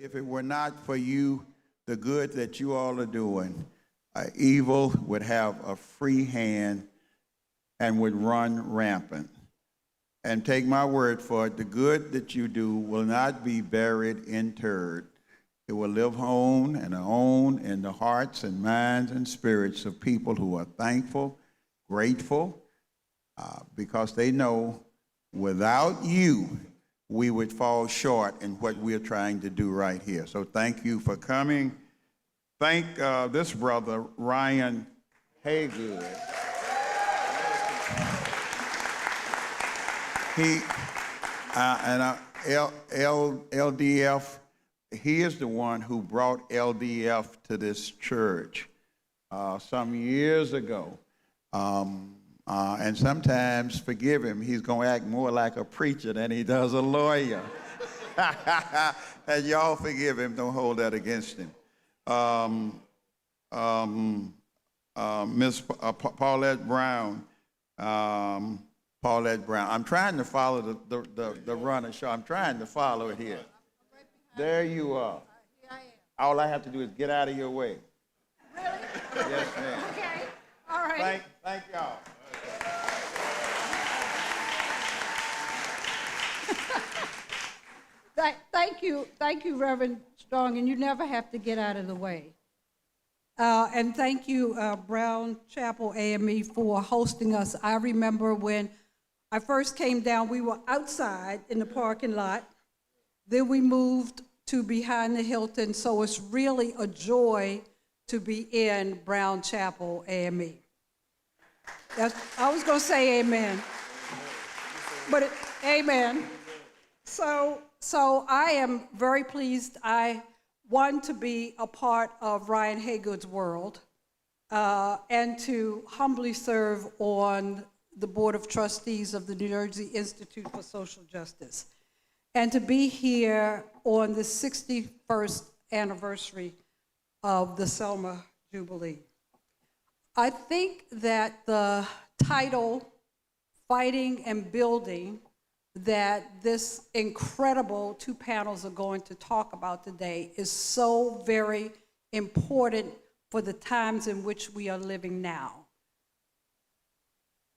If it were not for you, the good that you all are doing, evil would have a free hand and would run rampant. And take my word for it, the good that you do will not be buried, interred. It will live on in the hearts and minds and spirits of people who are thankful, grateful, because they know without you, we would fall short in what we're trying to do right here. So thank you for coming. Thank this brother, Ryan Haygood. LDF, he is the one who brought LDF to this church some years ago. And sometimes, forgive him, he's going to act more like a preacher than he does a lawyer. And y'all forgive him, don't hold that against him. Miss Paulette Brown, I'm trying to follow the runner show. I'm trying to follow it here. There you are. All I have to do is get out of your way. Really? Yes, ma'am. Okay. All right. Thank y'all. Thank you, Reverend Strong, and you never have to get out of the way. And thank you, Brown Chapel AME, for hosting us. I remember when I first came down, we were outside in the parking lot. Then we moved to behind the Hilton, so it's really a joy to be in Brown Chapel AME. I was going to say amen, but amen. So I am very pleased. I want to be a part of Ryan Haygood's world and to humbly serve on the Board of Trustees of the New Jersey Institute for Social Justice, and to be here on the 61st anniversary of the Selma Jubilee. I think that the title, Fighting and Building, that this incredible two panels are going to talk about today is so very important for the times in which we are living now.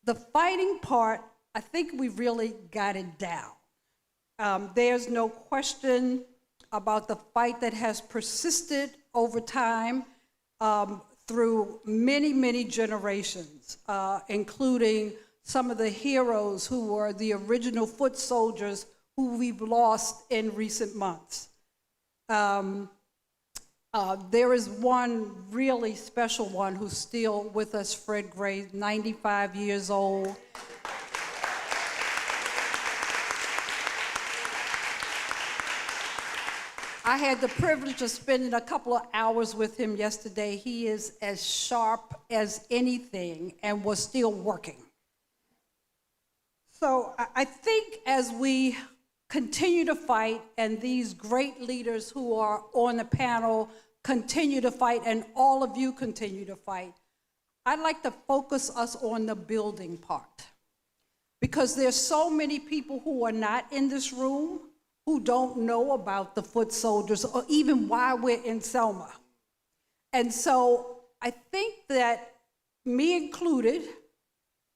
The fighting part, I think we really got it down. There's no question about the fight that has persisted over time through many, many generations, including some of the heroes who were the original foot soldiers who we've lost in recent months. There is one really special one who's still with us, Fred Gray, 95 years old. I had the privilege of spending a couple of hours with him yesterday. He is as sharp as anything and was still working. So I think as we continue to fight, and these great leaders who are on the panel continue to fight, and all of you continue to fight, I'd like to focus us on the building part. Because there's so many people who are not in this room who don't know about the foot soldiers or even why we're in Selma. And so I think that me included,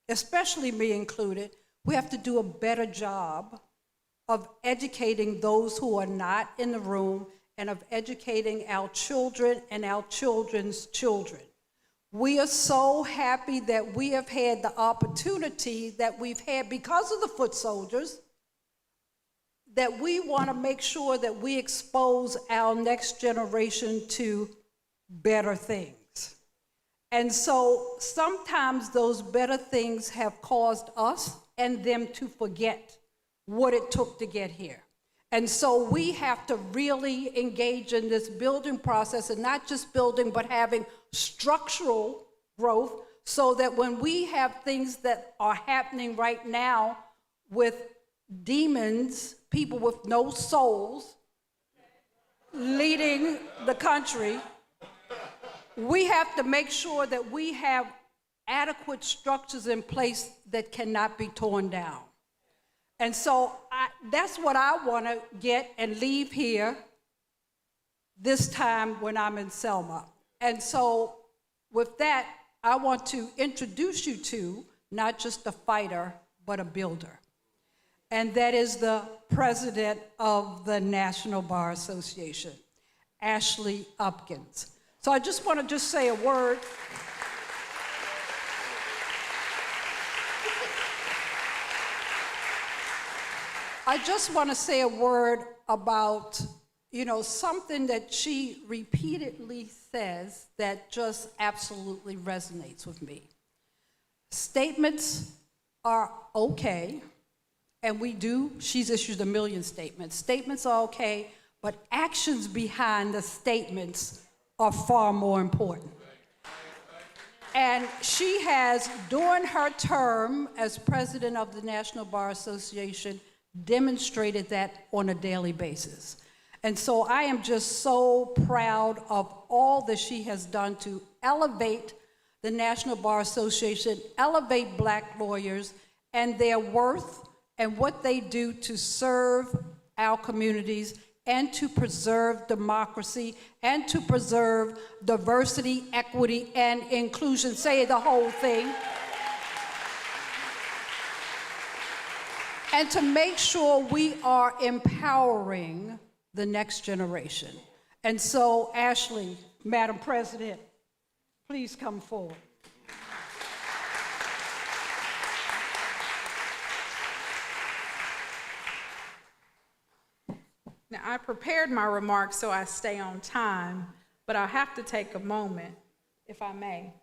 especially me included, we have to do a better job of educating those who are not in the room and of educating our children and our children's children. We are so happy that we have had the opportunity that we've had because of the foot soldiers, that we want to make sure that we expose our next generation to better things. And so sometimes those better things have caused us and them to forget what it took to get here. And so we have to really engage in this building process, and not just building, but having structural growth, so that when we have things that are happening right now with demons, people with no souls, leading the country, we have to make sure that we have adequate structures in place that cannot be torn down. And so that's what I want to get and leave here this time when I'm in Selma. And so with that, I want to introduce you to not just a fighter, but a builder. And that is the president of the National Bar Association, Ashley Upkins. So I just want to say a word. I just want to say a word about, something that she repeatedly says that just absolutely resonates with me. Statements are okay, and she's issued 1 million statements. Statements are okay, but actions behind the statements are far more important. And she has, during her term as president of the National Bar Association, demonstrated that on a daily basis. And so I am just so proud of all that she has done to elevate the National Bar Association, elevate Black lawyers and their worth and what they do to serve our communities and to preserve democracy and to preserve diversity, equity, and inclusion. Say the whole thing. And to make sure we are empowering the next generation. And so, Ashley, Madam President, please come forward. Now, I prepared my remarks so I stay on time, but I'll have to take a moment, if I may.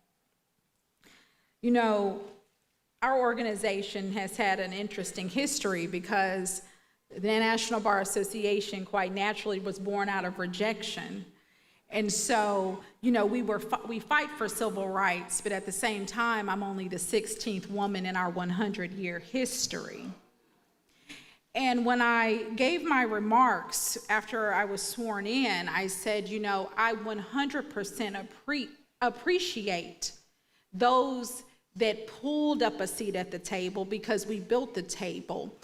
Our organization has had an interesting history because the National Bar Association quite naturally was born out of rejection. And so, we fight for civil rights, but at the same time, I'm only the 16th woman in our 100-year history. And when I gave my remarks after I was sworn in, I said, I 100% appreciate those that pulled up a seat at the table because we built the table.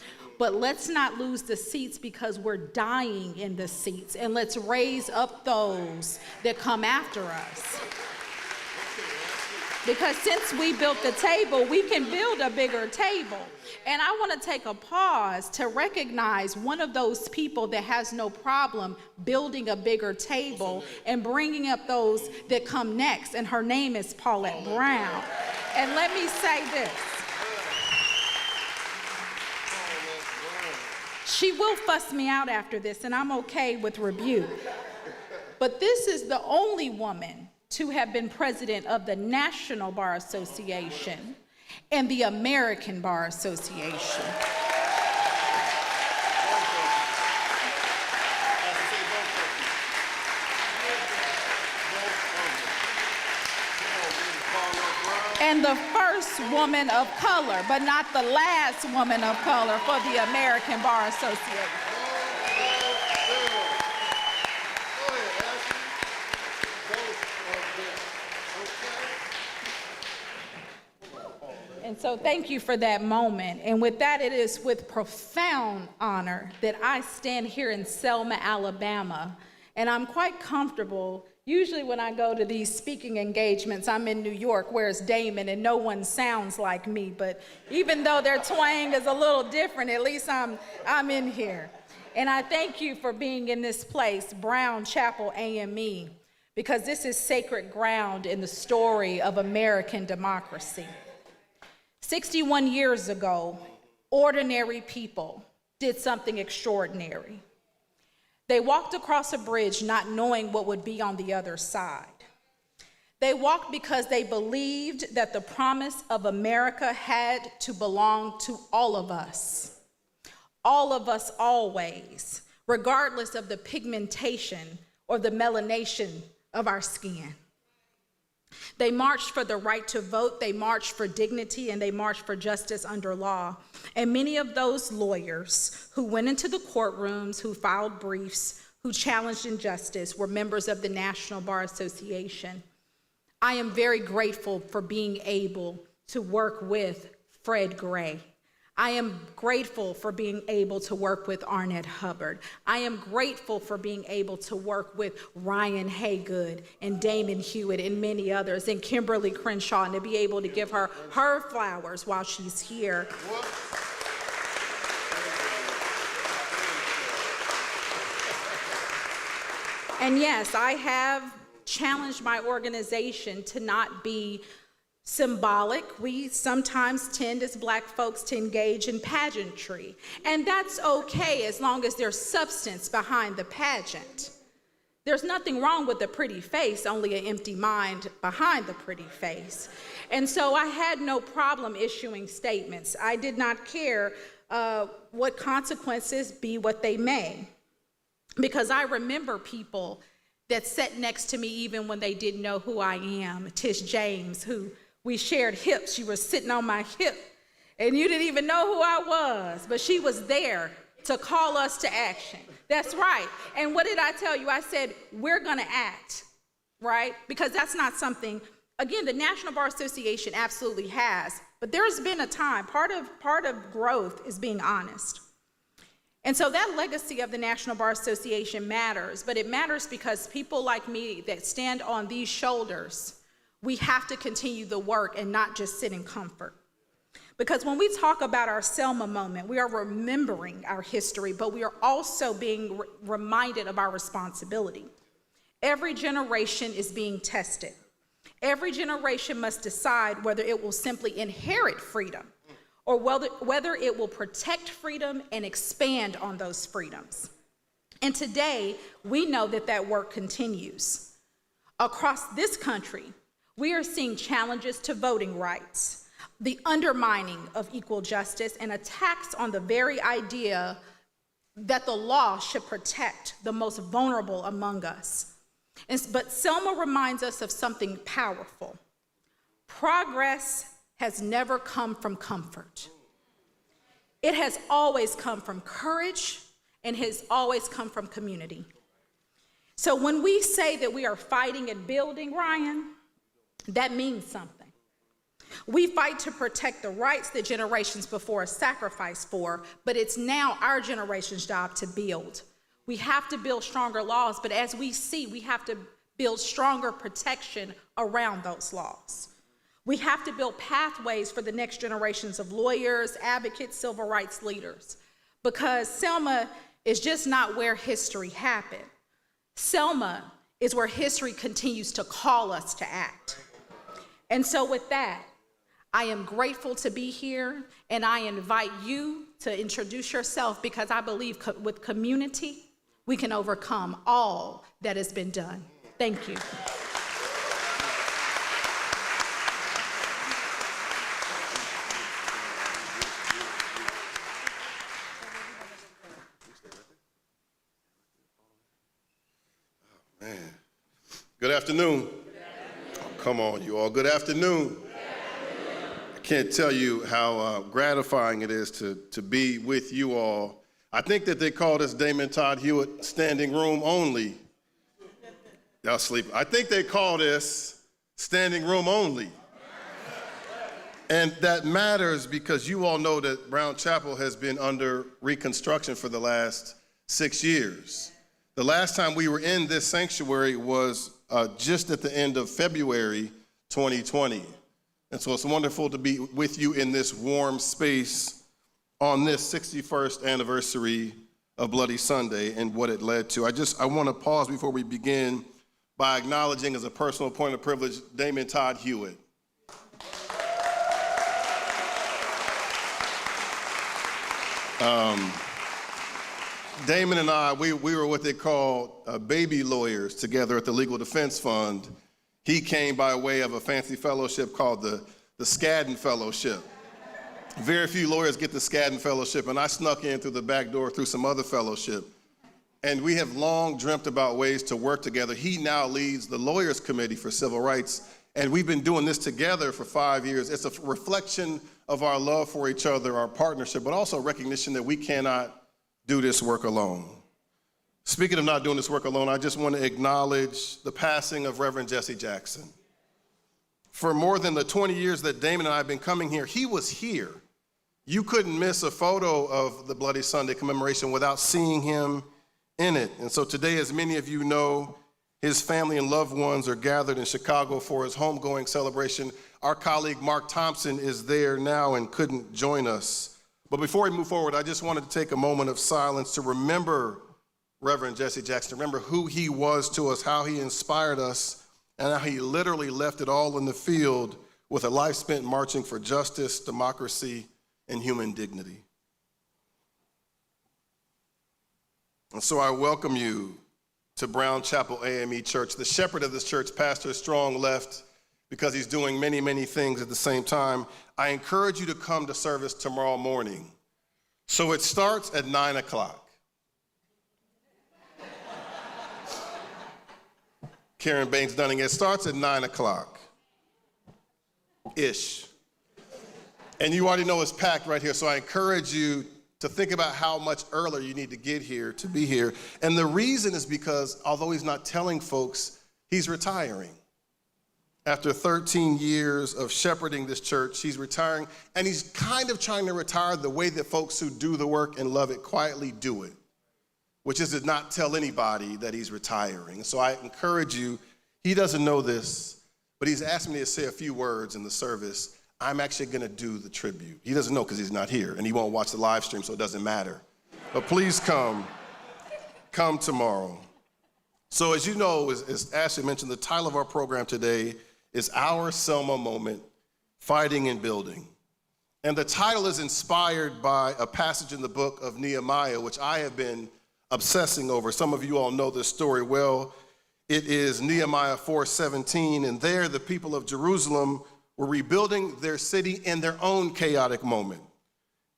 But let's not lose the seats because we're dying in the seats, and let's raise up those that come after us. Because since we built the table, we can build a bigger table. And I want to take a pause to recognize one of those people that has no problem building a bigger table and bringing up those that come next. And her name is Paulette Brown. And let me say this. She will fuss me out after this, and I'm okay with rebuke. But this is the only woman to have been president of the National Bar Association and the American Bar Association. And the first woman of color, but not the last woman of color for the American Bar Association. And so thank you for that moment. And with that, it is with profound honor that I stand here in Selma, Alabama. And I'm quite comfortable. Usually when I go to these speaking engagements, I'm in New York, where it's Damon, and no one sounds like me. But even though their twang is a little different, at least I'm in here. And I thank you for being in this place, Brown Chapel AME, because this is sacred ground in the story of American democracy. 61 years ago, ordinary people did something extraordinary. They walked across a bridge not knowing what would be on the other side. They walked because they believed that the promise of America had to belong to all of us always, regardless of the pigmentation or the melanation of our skin. They marched for the right to vote, they marched for dignity, and they marched for justice under law. And many of those lawyers who went into the courtrooms, who filed briefs, who challenged injustice were members of the National Bar Association. I am very grateful for being able to work with Fred Gray. I am grateful for being able to work with Arnett Hubbard. I am grateful for being able to work with Ryan Haygood and Damon Hewitt and many others, and Kimberly Crenshaw, and to be able to give her flowers while she's here. And yes, I have challenged my organization to not be symbolic. We sometimes tend as Black folks to engage in pageantry, and that's okay as long as there's substance behind the pageant. There's nothing wrong with a pretty face, only an empty mind behind the pretty face. And so I had no problem issuing statements. I did not care what consequences be what they may, because I remember people that sat next to me even when they didn't know who I am. Tish James, who we shared hips. She was sitting on my hip, and you didn't even know who I was, but she was there to call us to action. That's right. And what did I tell you? I said, we're gonna act, right? Because that's not something, again, the National Bar Association absolutely has, but there's been a time, part of growth is being honest. And so that legacy of the National Bar Association matters, but it matters because people like me that stand on these shoulders, we have to continue the work and not just sit in comfort. Because when we talk about our Selma moment, we are remembering our history, but we are also being reminded of our responsibility. Every generation is being tested. Every generation must decide whether it will simply inherit freedom or whether it will protect freedom and expand on those freedoms. And today, we know that that work continues. Across this country, we are seeing challenges to voting rights, the undermining of equal justice, and attacks on the very idea that the law should protect the most vulnerable among us. But Selma reminds us of something powerful. Progress has never come from comfort. It has always come from courage and has always come from community. So when we say that we are fighting and building, Ryan, that means something. We fight to protect the rights that generations before us sacrificed for, but it's now our generation's job to build. We have to build stronger laws, but as we see, we have to build stronger protection around those laws. We have to build pathways for the next generations of lawyers, advocates, civil rights leaders, because Selma is just not where history happened. Selma is where history continues to call us to act. And so with that, I am grateful to be here, and I invite you to introduce yourself, because I believe with community, we can overcome all that has been done. Thank you. Man. Good afternoon. Oh, come on, you all. Good afternoon. I can't tell you how gratifying it is to be with you all. I think that they call this Damon Todd Hewitt standing room only. Y'all sleep. I think they call this standing room only. And that matters because you all know that Brown Chapel has been under reconstruction for the last 6 years. The last time we were in this sanctuary was just at the end of February 2020. And so it's wonderful to be with you in this warm space on this 61st anniversary of Bloody Sunday and what it led to. I want to pause before we begin by acknowledging, as a personal point of privilege, Damon Todd Hewitt. Damon and I, we were what they call baby lawyers together at the Legal Defense Fund. He came by way of a fancy fellowship called the Skadden Fellowship. Very few lawyers get the Skadden Fellowship, and I snuck in through the back door through some other fellowship. And we have long dreamt about ways to work together. He now leads the Lawyers Committee for Civil Rights, and we've been doing this together for 5 years. It's a reflection of our love for each other, our partnership, but also recognition that we cannot do this work alone. Speaking of not doing this work alone, I just want to acknowledge the passing of Reverend Jesse Jackson. For more than the 20 years that Damon and I have been coming here, he was here. You couldn't miss a photo of the Bloody Sunday commemoration without seeing him in it. And so today, as many of you know, his family and loved ones are gathered in Chicago for his homegoing celebration. Our colleague Mark Thompson is there now and couldn't join us. But before we move forward, I just wanted to take a moment of silence to remember Reverend Jesse Jackson, remember who he was to us, how he inspired us, and how he literally left it all in the field with a life spent marching for justice, democracy, and human dignity. And so I welcome you to Brown Chapel AME Church. The shepherd of this church, Pastor Strong, left because he's doing many, many things at the same time. I encourage you to come to service tomorrow morning. So it starts at 9 o'clock. Karen Baines Dunning, it starts at 9 o'clock-ish. And you already know it's packed right here, so I encourage you to think about how much earlier you need to get here to be here. And the reason is because, although he's not telling folks, he's retiring. After 13 years of shepherding this church, he's retiring, and he's kind of trying to retire the way that folks who do the work and love it quietly do it, which is to not tell anybody that he's retiring. So I encourage you, he doesn't know this, but he's asked me to say a few words in the service. I'm actually going to do the tribute. He doesn't know because he's not here, and he won't watch the live stream, so it doesn't matter. But please come tomorrow. So as you know, as Ashley mentioned, the title of our program today is Our Selma Moment, Fighting and Building. And the title is inspired by a passage in the book of Nehemiah, which I have been obsessing over. Some of you all know this story well. It is Nehemiah 4:17, and there the people of Jerusalem were rebuilding their city in their own chaotic moment.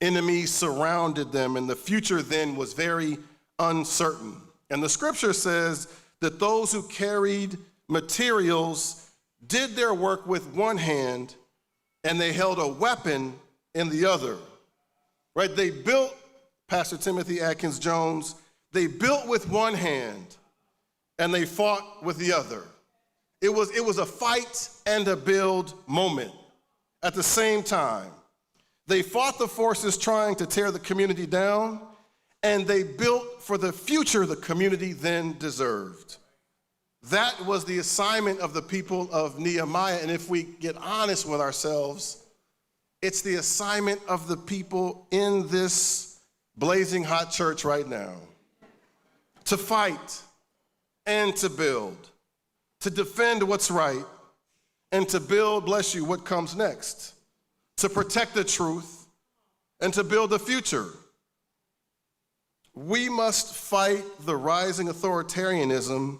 Enemies surrounded them, and the future then was very uncertain. And the scripture says that those who carried materials did their work with one hand, and they held a weapon in the other. Right? They built, Pastor Timothy Atkins Jones, they built with one hand, and they fought with the other. It was a fight and a build moment at the same time. They fought the forces trying to tear the community down, and they built for the future the community then deserved. That was the assignment of the people of Nehemiah, and if we get honest with ourselves, it's the assignment of the people in this blazing hot church right now. To fight and to build. To defend what's right, and to build, bless you, what comes next. To protect the truth, and to build the future. We must fight the rising authoritarianism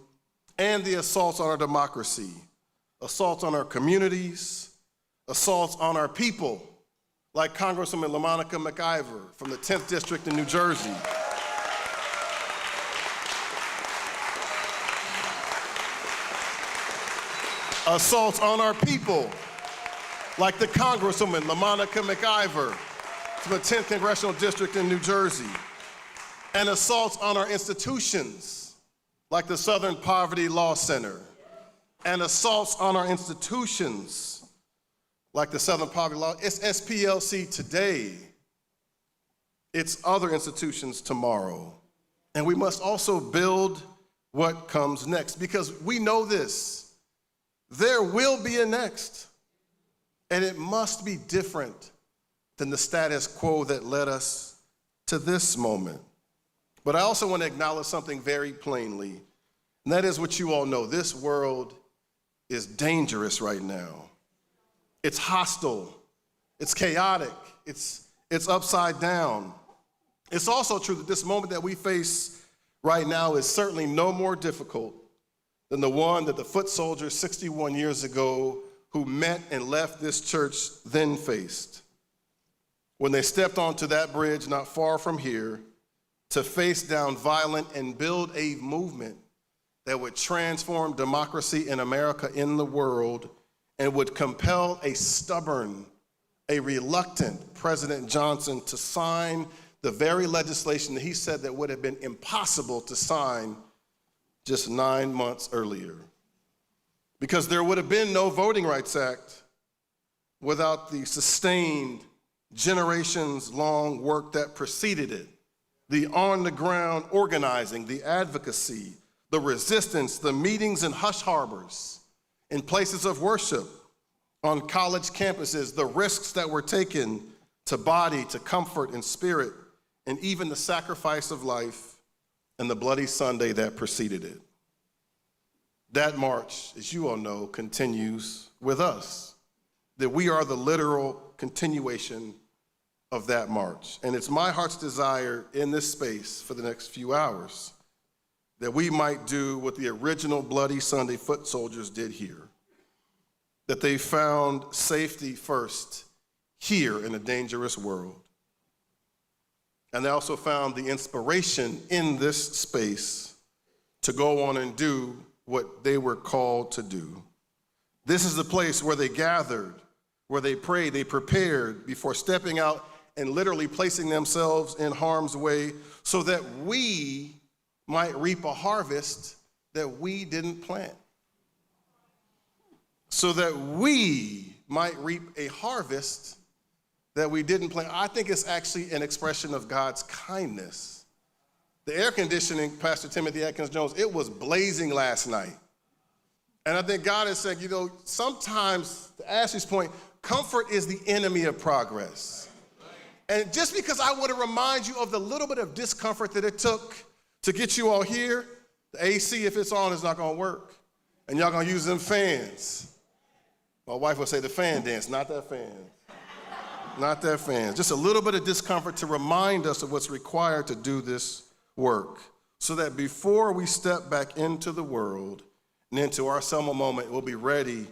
and the assaults on our democracy, assaults on our communities, assaults on our people, like Congresswoman LaMonica McIver from the 10th District in New Jersey. Assaults on our people, like the Congresswoman LaMonica McIver from the 10th Congressional District in New Jersey. And assaults on our institutions, like the Southern Poverty Law Center. And assaults on our institutions, like the Southern Poverty Law. It's SPLC today. It's other institutions tomorrow. And we must also build what comes next, because we know this. There will be a next, and it must be different than the status quo that led us to this moment. But I also want to acknowledge something very plainly, and that is what you all know. This world is dangerous right now. It's hostile, it's chaotic, it's upside down. It's also true that this moment that we face right now is certainly no more difficult than the one that the foot soldiers 61 years ago who met and left this church then faced. When they stepped onto that bridge not far from here to face down violent and build a movement that would transform democracy in America, in the world, and would compel a stubborn, a reluctant President Johnson to sign the very legislation that he said that would have been impossible to sign just 9 months earlier. Because there would have been no Voting Rights Act without the sustained generations-long work that preceded it, the on-the-ground organizing, the advocacy, the resistance, the meetings in hush harbors, in places of worship, on college campuses, the risks that were taken to body, to comfort and spirit, and even the sacrifice of life and the bloody Sunday that preceded it. That march, as you all know, continues with us, that we are the literal continuation of that march. And it's my heart's desire in this space for the next few hours that we might do what the original Bloody Sunday foot soldiers did here, that they found safety first here in a dangerous world. And they also found the inspiration in this space to go on and do what they were called to do. This is the place where they gathered, where they prayed, they prepared before stepping out and literally placing themselves in harm's way so that we might reap a harvest that we didn't plant. So that we might reap a harvest that we didn't plant. I think it's actually an expression of God's kindness. The air conditioning, Pastor Timothy Atkins Jones, it was blazing last night. And I think God is saying, sometimes, to Ashley's point, comfort is the enemy of progress. And just because I want to remind you of the little bit of discomfort that it took to get you all here, the AC, if it's on, is not going to work. And y'all going to use them fans. My wife would say the fan dance, not that fan. Not that fan. Just a little bit of discomfort to remind us of what's required to do this work, so that before we step back into the world and into our Selma moment, we'll be ready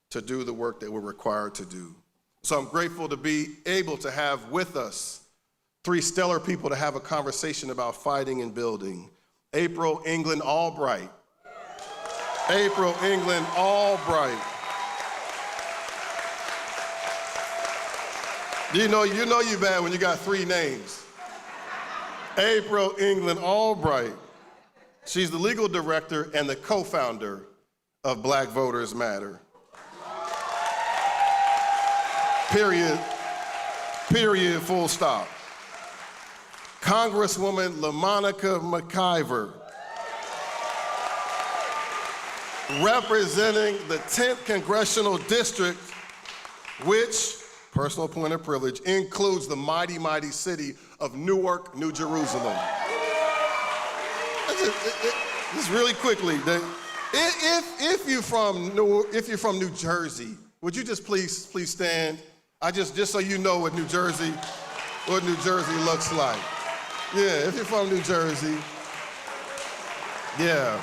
to do the work that we're required to do. So I'm grateful to be able to have with us three stellar people to have a conversation about fighting and building. April England Albright. April England Albright. You know you bad when you got three names. April England Albright. She's the legal director and the co-founder of Black Voters Matter. Period, full stop. Congresswoman LaMonica McIver, representing the 10th Congressional District, which, personal point of privilege, includes the mighty, mighty city of Newark, New Jerusalem. Just really quickly, if you're from New Jersey, would you just please stand? Just so you know what New Jersey looks like. Yeah, if you're from New Jersey, yeah.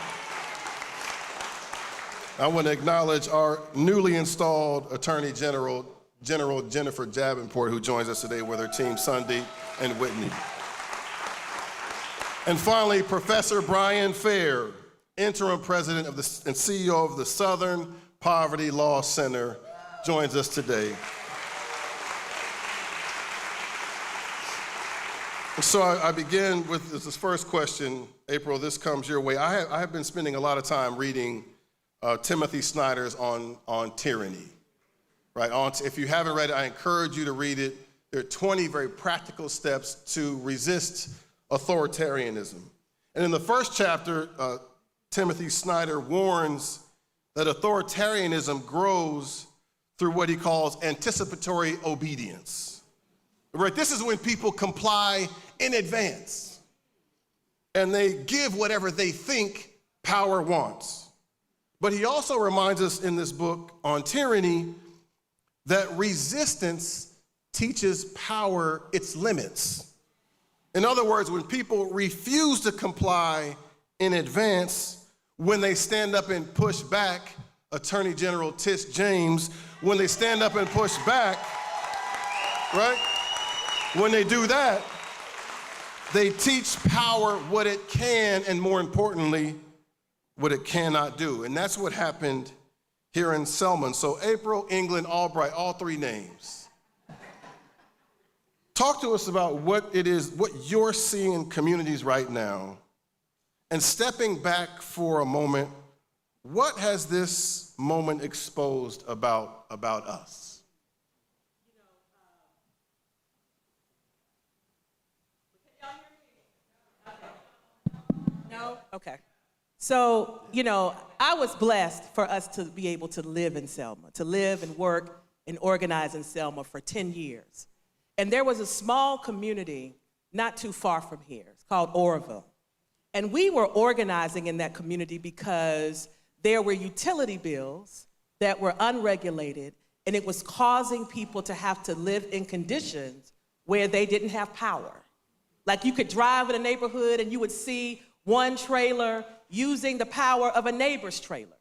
I want to acknowledge our newly installed Attorney General Jennifer Davenport, who joins us today with her team, Sunday and Whitney. And finally, Professor Brian Fair, interim president and CEO of the Southern Poverty Law Center, joins us today. So I begin with this first question. April, this comes your way. I have been spending a lot of time reading Timothy Snyder's on tyranny. Right? If you haven't read it, I encourage you to read it. There are 20 very practical steps to resist authoritarianism. And in the first chapter, Timothy Snyder warns that authoritarianism grows through what he calls anticipatory obedience. Right? This is when people comply in advance and they give whatever they think power wants. But he also reminds us in this book on tyranny that resistance teaches power its limits. In other words, when people refuse to comply in advance, when they stand up and push back, Attorney General Tish James, when they stand up and push back, right? When they do that, they teach power what it can and, more importantly, what it cannot do. And that's what happened here in Selma. So April, England, Albright, all three names. Talk to us about what it is, what you're seeing in communities right now. And stepping back for a moment, what has this moment exposed about us? No? Okay. So, I was blessed for us to be able to live in Selma, to live and work and organize in Selma for 10 years. And there was a small community not too far from here. It's called Oroville. And we were organizing in that community because there were utility bills that were unregulated, and it was causing people to have to live in conditions where they didn't have power. Like you could drive in a neighborhood and you would see one trailer using the power of a neighbor's trailer.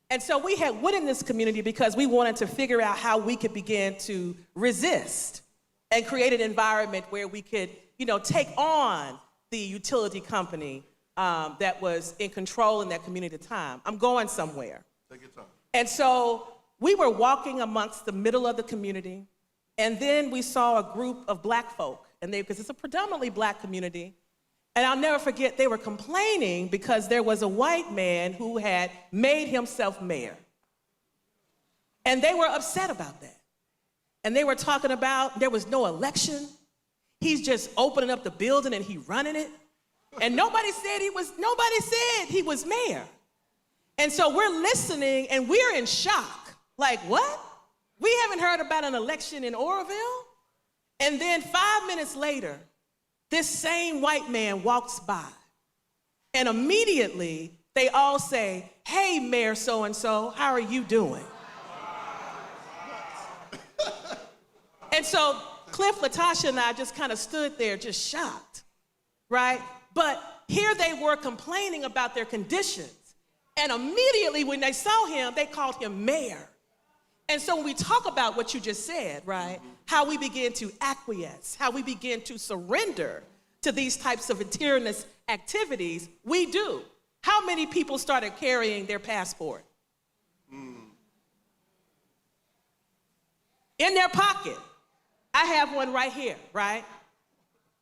And so we had went in this community because we wanted to figure out how we could begin to resist and create an environment where we could, take on the utility company that was in control in that community at the time. I'm going somewhere. Take your time. And so we were walking amongst the middle of the community, and then we saw a group of black folk, because it's a predominantly black community. And I'll never forget, they were complaining because there was a white man who had made himself mayor. And they were upset about that. And they were talking about there was no election. He's just opening up the building and he running it. And nobody said he was mayor. And so we're listening and we're in shock. Like, what? We haven't heard about an election in Oroville? And then 5 minutes later, this same white man walks by, and immediately they all say, "Hey, Mayor so-and-so, how are you doing?" And so Cliff, Latasha, and I just kind of stood there just shocked, right? But here they were complaining about their conditions, and immediately when they saw him, they called him mayor. And so when we talk about what you just said, right, how we begin to acquiesce, how we begin to surrender to these types of tyrannous activities, we do. How many people started carrying their passport? In their pocket. I have one right here, right?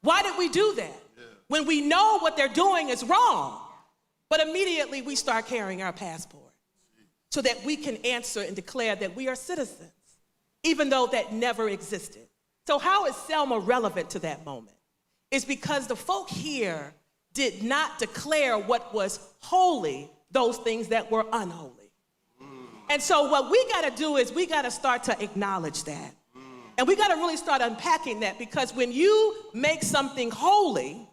Why did we do that? Yeah. When we know what they're doing is wrong, but immediately we start carrying our passport so that we can answer and declare that we are citizens, even though that never existed. So how is Selma relevant to that moment? It's because the folk here did not declare what was holy, those things that were unholy. And so what we gotta do is we gotta start to acknowledge that. And we gotta really start unpacking that, because when you make something holy,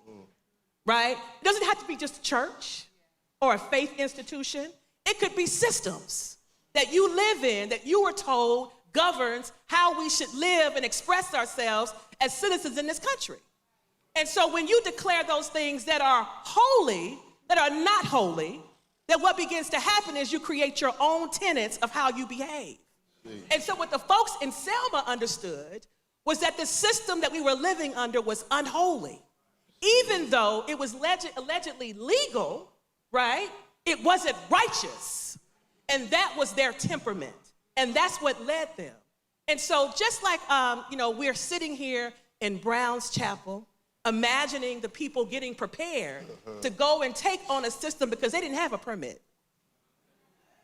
right, it doesn't have to be just a church or a faith institution. It could be systems that you live in, that you were told governs how we should live and express ourselves as citizens in this country. And so when you declare those things that are holy, that are not holy, then what begins to happen is you create your own tenets of how you behave. And so what the folks in Selma understood was that the system that we were living under was unholy. Even though it was allegedly legal, right? It wasn't righteous. And that was their temperament. And that's what led them. And so just like, we're sitting here in Brown's Chapel, imagining the people getting prepared to go and take on a system because they didn't have a permit.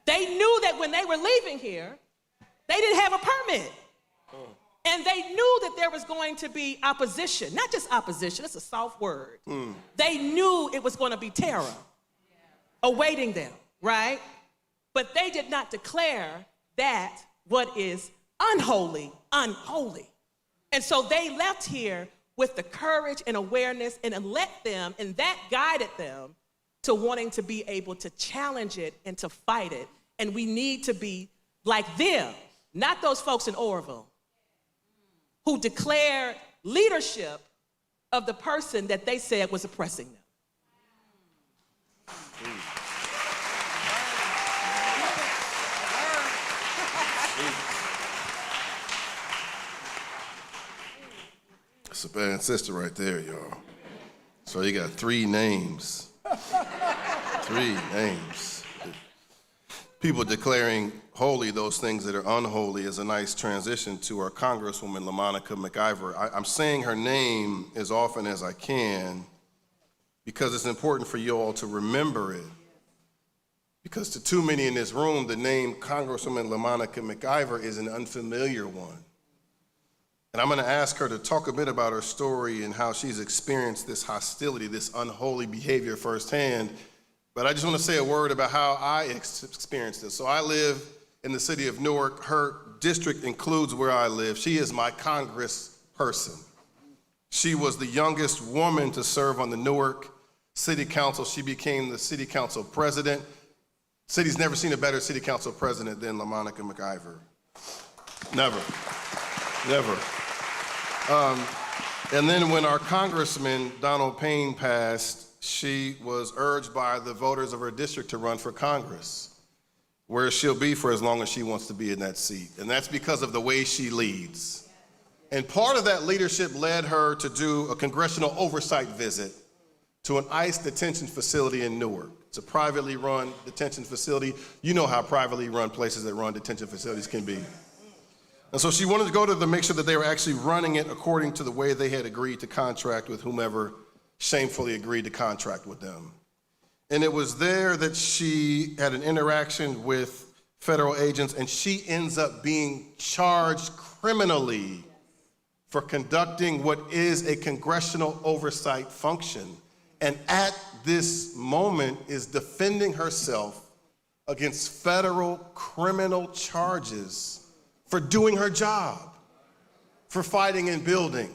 They knew that when they were leaving here, they didn't have a permit. And they knew that there was going to be opposition, not just opposition, that's a soft word. They knew it was going to be terror awaiting them, right? But they did not declare that what is unholy, unholy. And so they left here with the courage and awareness, and that guided them to wanting to be able to challenge it and to fight it. And we need to be like them, not those folks in Oroville who declared leadership of the person that they said was oppressing them. That's a bad sister right there, y'all. So you got 3 names. 3 names. People declaring holy those things that are unholy is a nice transition to our Congresswoman, LaMonica McIver. I'm saying her name as often as I can because it's important for you all to remember it. Because to too many in this room, the name Congresswoman LaMonica McIver is an unfamiliar one. And I'm going to ask her to talk a bit about her story and how she's experienced this hostility, this unholy behavior firsthand. But I just want to say a word about how I experienced this. So I live in the city of Newark. Her district includes where I live. She is my congressperson. She was the youngest woman to serve on the Newark City Council. She became the city council president. City's never seen a better city council president than LaMonica McIver. Never. Never. And then when our congressman, Donald Payne, passed, she was urged by the voters of her district to run for Congress, where she'll be for as long as she wants to be in that seat. And that's because of the way she leads. And part of that leadership led her to do a congressional oversight visit to an ICE detention facility in Newark. It's a privately run detention facility. You know how privately run places that run detention facilities can be. And so she wanted to go to make sure that they were actually running it according to the way they had agreed to contract with whomever shamefully agreed to contract with them. And it was there that she had an interaction with federal agents, and she ends up being charged criminally for conducting what is a congressional oversight function. And at this moment is defending herself against federal criminal charges for doing her job, for fighting and building.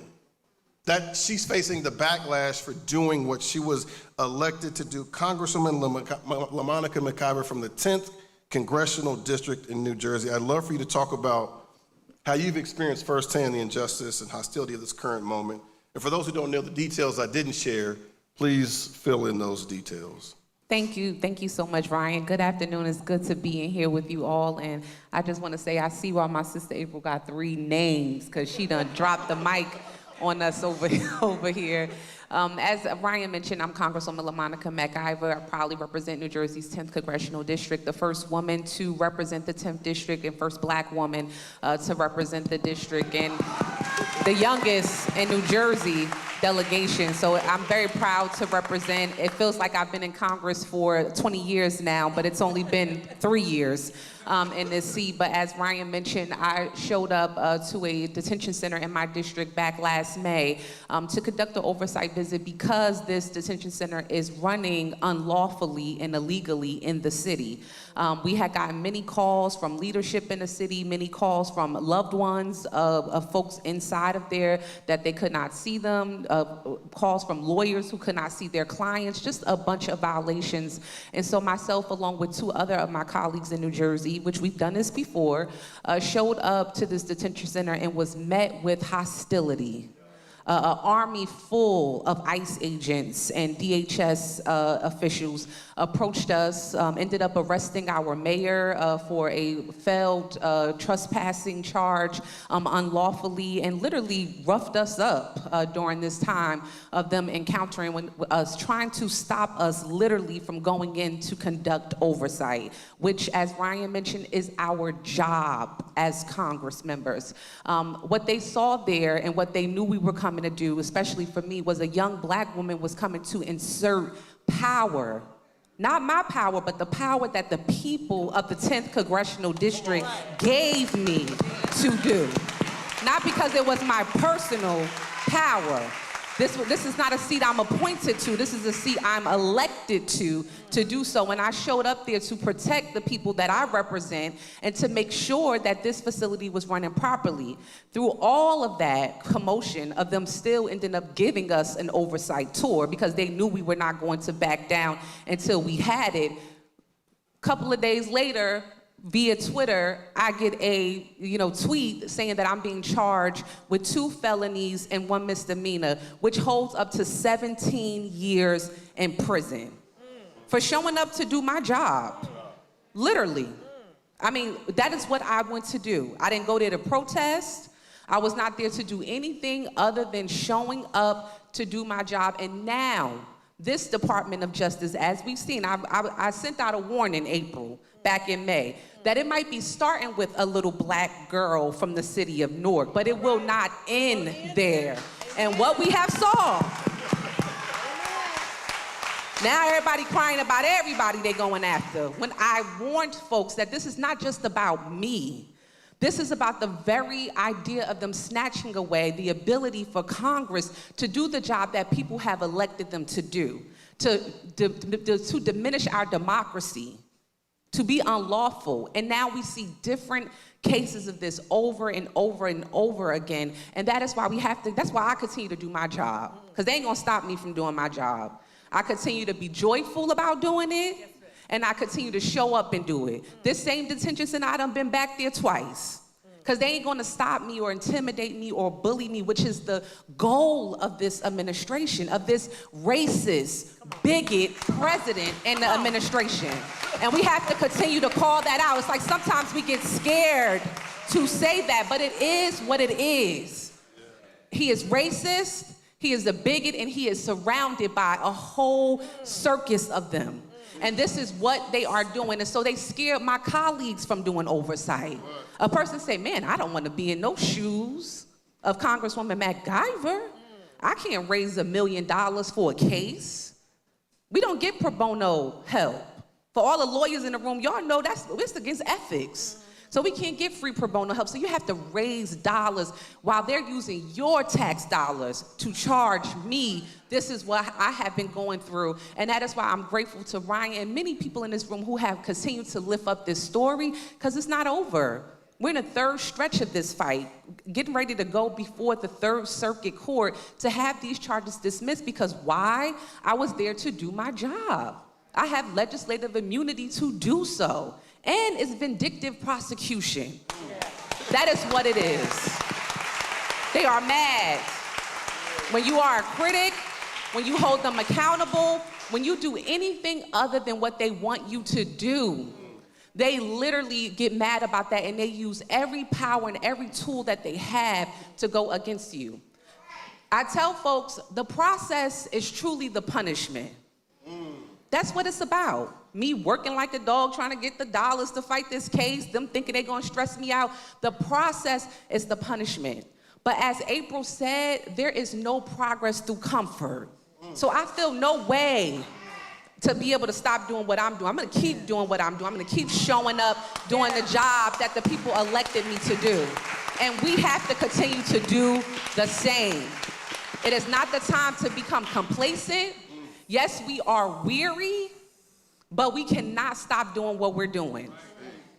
That she's facing the backlash for doing what she was elected to do. Congresswoman LaMonica McIver from the 10th Congressional District in New Jersey. I'd love for you to talk about how you've experienced firsthand the injustice and hostility of this current moment. And for those who don't know the details I didn't share, please fill in those details. Thank you so much, Ryan. Good afternoon. It's good to be in here with you all. And I just want to say, I see why my sister April got 3 names, because she done dropped the mic on us over here. As Ryan mentioned, I'm Congresswoman LaMonica McIver. I proudly represent New Jersey's 10th Congressional District, the first woman to represent the 10th District and first Black woman to represent the district, and the youngest in New Jersey delegation. So I'm very proud to represent. It feels like I've been in Congress for 20 years now, but it's only been 3 years in this seat. But as Ryan mentioned, I showed up to a detention center in my district back last May to conduct an oversight visit because this detention center is running unlawfully and illegally in the city. We had gotten many calls from leadership in the city, many calls from loved ones of folks inside of there that they could not see them, calls from lawyers who could not see their clients, just a bunch of violations. And so myself, along with 2 other of my colleagues in New Jersey, which we've done this before, showed up to this detention center and was met with hostility. An army full of ICE agents and DHS officials approached us, ended up arresting our mayor for a failed trespassing charge unlawfully, and literally roughed us up during this time of them encountering us, trying to stop us literally from going in to conduct oversight, which, as Ryan mentioned, is our job as Congress members. What they saw there and what they knew we were coming to do, especially for me, was a young Black woman was coming to insert power. Not my power, but the power that the people of the 10th Congressional District gave me to do. Not because it was my personal power. This is not a seat I'm appointed to. This is a seat I'm elected to do so. And I showed up there to protect the people that I represent and to make sure that this facility was running properly. Through all of that commotion of them still ending up giving us an oversight tour because they knew we were not going to back down until we had it. A couple of days later, via Twitter, I get a tweet saying that I'm being charged with 2 felonies and 1 misdemeanor, which holds up to 17 years in prison for showing up to do my job. Literally. I mean, that is what I went to do. I didn't go there to protest. I was not there to do anything other than showing up to do my job. And now, this Department of Justice, as we've seen, I sent out a warning in April, back in May, that it might be starting with a little Black girl from the city of Newark, but it will not end there. And what we have saw, now everybody crying about everybody they're going after. When I warned folks that this is not just about me, This is about the very idea of them snatching away the ability for Congress to do the job that people have elected them to do, to diminish our democracy, to be unlawful. And now we see different cases of this over and over and over again. And that is why that's why I continue to do my job, because they ain't gonna stop me from doing my job. I continue to be joyful about doing it, and I continue to show up and do it. This same detention center, I done been back there twice, because they ain't gonna stop me or intimidate me or bully me, which is the goal of this administration, of this racist, bigot president and the administration. And we have to continue to call that out. It's like sometimes we get scared to say that, but it is what it is. He is racist, he is a bigot, and he is surrounded by a whole circus of them. And this is what they are doing. And so they scared my colleagues from doing oversight. A person say, man, I don't want to be in no shoes of Congresswoman MacGyver. I can't raise $1 million for a case. We don't get pro bono help. For all the lawyers in the room, y'all know it's against ethics. So we can't get free pro bono help. So you have to raise dollars while they're using your tax dollars to charge me. This is what I have been going through. And that is why I'm grateful to Ryan and many people in this room who have continued to lift up this story, because it's not over. We're in the third stretch of this fight, getting ready to go before the Third Circuit Court to have these charges dismissed, because why? I was there to do my job. I have legislative immunity to do so. And it's vindictive prosecution. That is what it is. They are mad. When you are a critic, when you hold them accountable, when you do anything other than what they want you to do, they literally get mad about that, and they use every power and every tool that they have to go against you. I tell folks, the process is truly the punishment. That's what it's about. Me working like a dog trying to get the dollars to fight this case, them thinking they're gonna stress me out. The process is the punishment. But as April said, there is no progress through comfort. So I feel no way to be able to stop doing what I'm doing. I'm gonna keep doing what I'm doing. I'm gonna keep showing up, doing the job that the people elected me to do. And we have to continue to do the same. It is not the time to become complacent. Yes, we are weary, but we cannot stop doing what we're doing.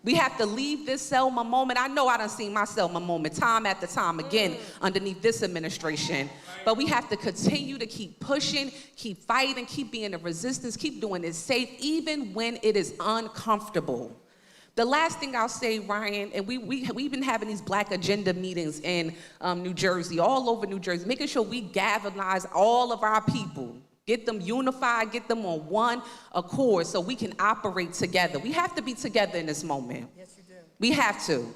We have to leave this Selma moment. I know I done seen my Selma moment time after time again underneath this administration, but we have to continue to keep pushing, keep fighting, keep being a resistance, keep doing it safe, even when it is uncomfortable. The last thing I'll say, Ryan, and we've been having these Black Agenda meetings in New Jersey, all over New Jersey, making sure we galvanize all of our people. Get them unified, get them on one accord so we can operate together. We have to be together in this moment. Yes, you do. We have to.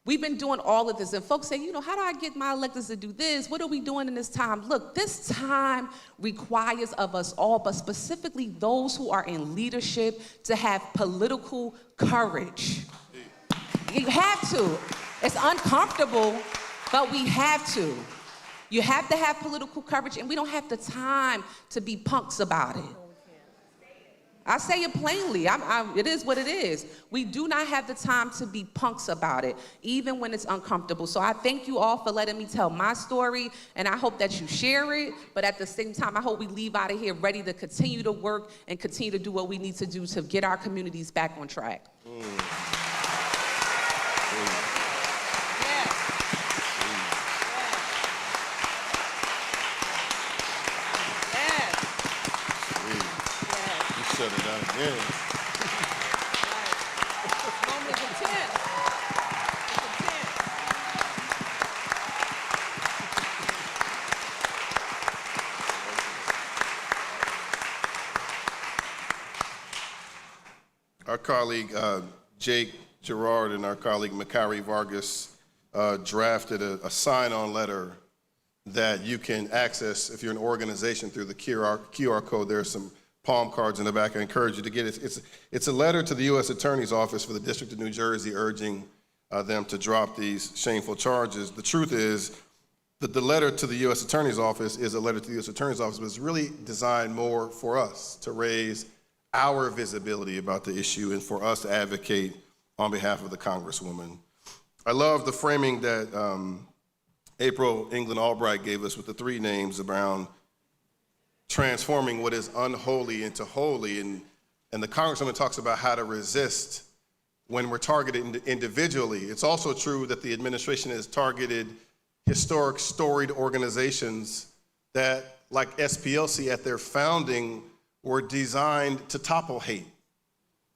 We've been doing all of this, and folks say, how do I get my electeds to do this? What are we doing in this time? Look, this time requires of us all, but specifically those who are in leadership, to have political courage. You have to. It's uncomfortable, but we have to. You have to have political courage, and we don't have the time to be punks about it. I say it plainly. It is what it is. We do not have the time to be punks about it, even when it's uncomfortable. So I thank you all for letting me tell my story, and I hope that you share it. But at the same time, I hope we leave out of here ready to continue to work and continue to do what we need to do to get our communities back on track. Shut it down again. Moment of intent. Our colleague Jake Gerard and our colleague Makari Vargas drafted a sign-on letter that you can access if you're an organization through the QR code. There's some palm cards in the back. I encourage you to get it. It's a letter to the U.S. Attorney's Office for the District of New Jersey urging them to drop these shameful charges. The truth is that the letter to the U.S. Attorney's Office is a letter to the U.S. Attorney's Office, but it's really designed more for us to raise our visibility about the issue and for us to advocate on behalf of the Congresswoman. I love the framing that April England Albright gave us with the three names around transforming what is unholy into holy. And the Congresswoman talks about how to resist when we're targeted individually. It's also true that the administration has targeted historic, storied organizations that, like SPLC at their founding, were designed to topple hate.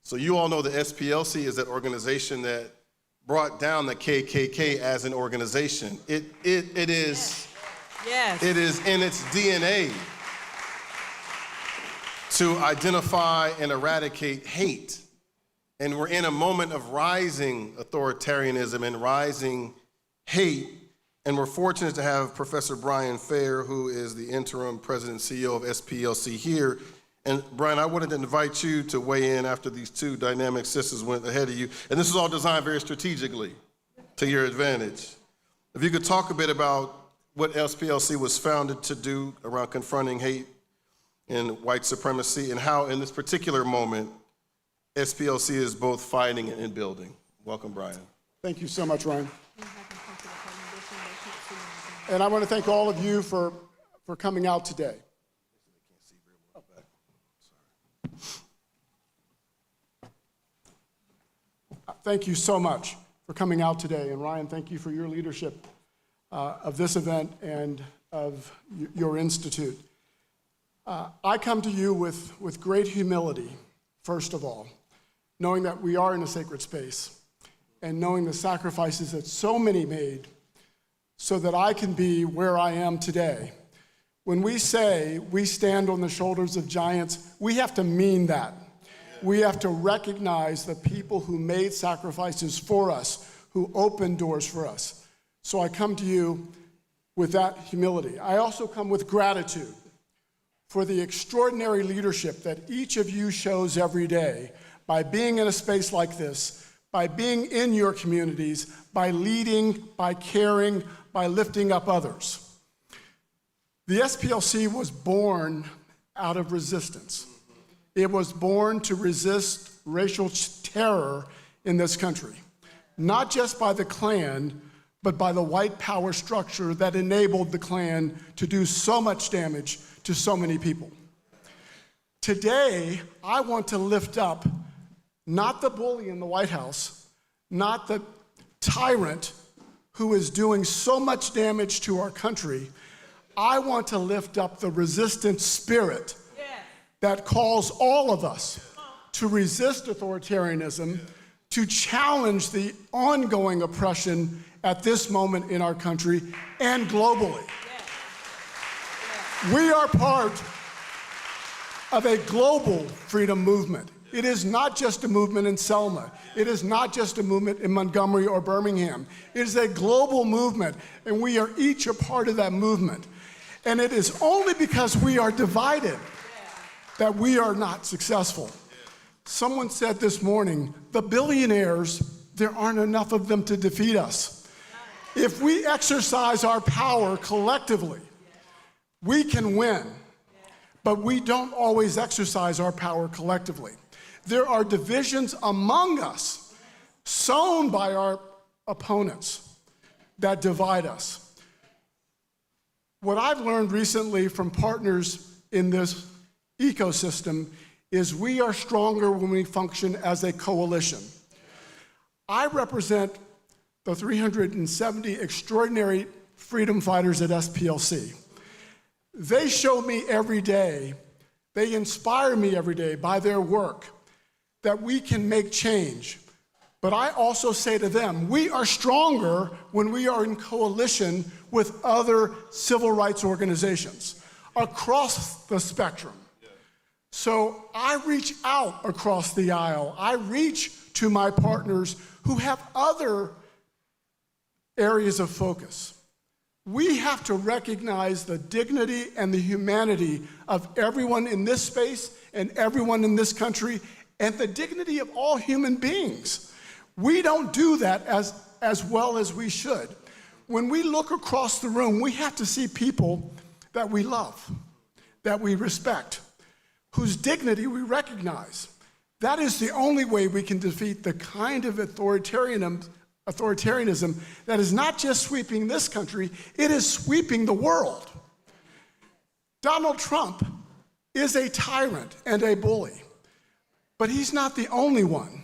So you all know the SPLC is that organization that brought down the KKK as an organization. It is in its DNA to identify and eradicate hate. And we're in a moment of rising authoritarianism and rising hate. And we're fortunate to have Professor Brian Fair, who is the interim president and CEO of SPLC here. And Brian, I wanted to invite you to weigh in after these two dynamic sisters went ahead of you. And this is all designed very strategically to your advantage. If you could talk a bit about what SPLC was founded to do around confronting hate and white supremacy, and how in this particular moment, SPLC is both fighting and building. Welcome, Brian. Thank you so much, Ryan. And I want to thank all of you for coming out today. Thank you so much for coming out today. And Ryan, thank you for your leadership of this event and of your institute. I come to you with great humility, first of all, knowing that we are in a sacred space and knowing the sacrifices that so many made so that I can be where I am today. When we say we stand on the shoulders of giants, we have to mean that. We have to recognize the people who made sacrifices for us, who opened doors for us. So I come to you with that humility. I also come with gratitude for the extraordinary leadership that each of you shows every day by being in a space like this, by being in your communities, by leading, by caring, by lifting up others. The SPLC was born out of resistance. It was born to resist racial terror in this country, not just by the Klan, but by the white power structure that enabled the Klan to do so much damage to so many people. Today, I want to lift up not the bully in the White House, not the tyrant who is doing so much damage to our country. I want to lift up the resistant spirit that calls all of us to resist authoritarianism, to challenge the ongoing oppression at this moment in our country and globally. We are part of a global freedom movement. It is not just a movement in Selma. It is not just a movement in Montgomery or Birmingham. It is a global movement, and we are each a part of that movement. And it is only because we are divided that we are not successful. Someone said this morning, the billionaires, there aren't enough of them to defeat us. If we exercise our power collectively, we can win, but we don't always exercise our power collectively. There are divisions among us, sown by our opponents, that divide us. What I've learned recently from partners in this ecosystem is we are stronger when we function as a coalition. I represent the 370 extraordinary freedom fighters at SPLC. They show me every day, they inspire me every day by their work that we can make change. But I also say to them, we are stronger when we are in coalition with other civil rights organizations across the spectrum. So I reach out across the aisle. I reach to my partners who have other areas of focus. We have to recognize the dignity and the humanity of everyone in this space and everyone in this country, and the dignity of all human beings. We don't do that as well as we should. When we look across the room, we have to see people that we love, that we respect, whose dignity we recognize. That is the only way we can defeat the kind of authoritarianism authoritarianism that is not just sweeping this country, it is sweeping the world. Donald Trump is a tyrant and a bully, but he's not the only one.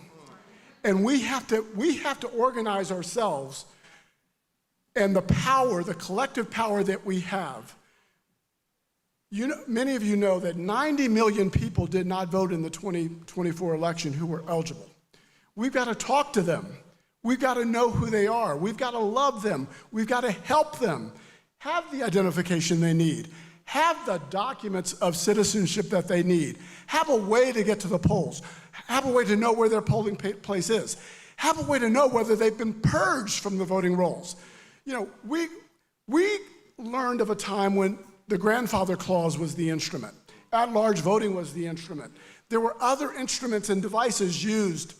And we have to organize ourselves, and the power, the collective power that we have. You know, many of you know that 90 million people did not vote in the 2024 election who were eligible. We've got to talk to them. We've got to know who they are. We've got to love them. We've got to help them have the identification they need, have the documents of citizenship that they need, have a way to get to the polls, have a way to know where their polling place is, have a way to know whether they've been purged from the voting rolls. You know, we learned of a time when the grandfather clause was the instrument. At-large voting was the instrument. There were other instruments and devices used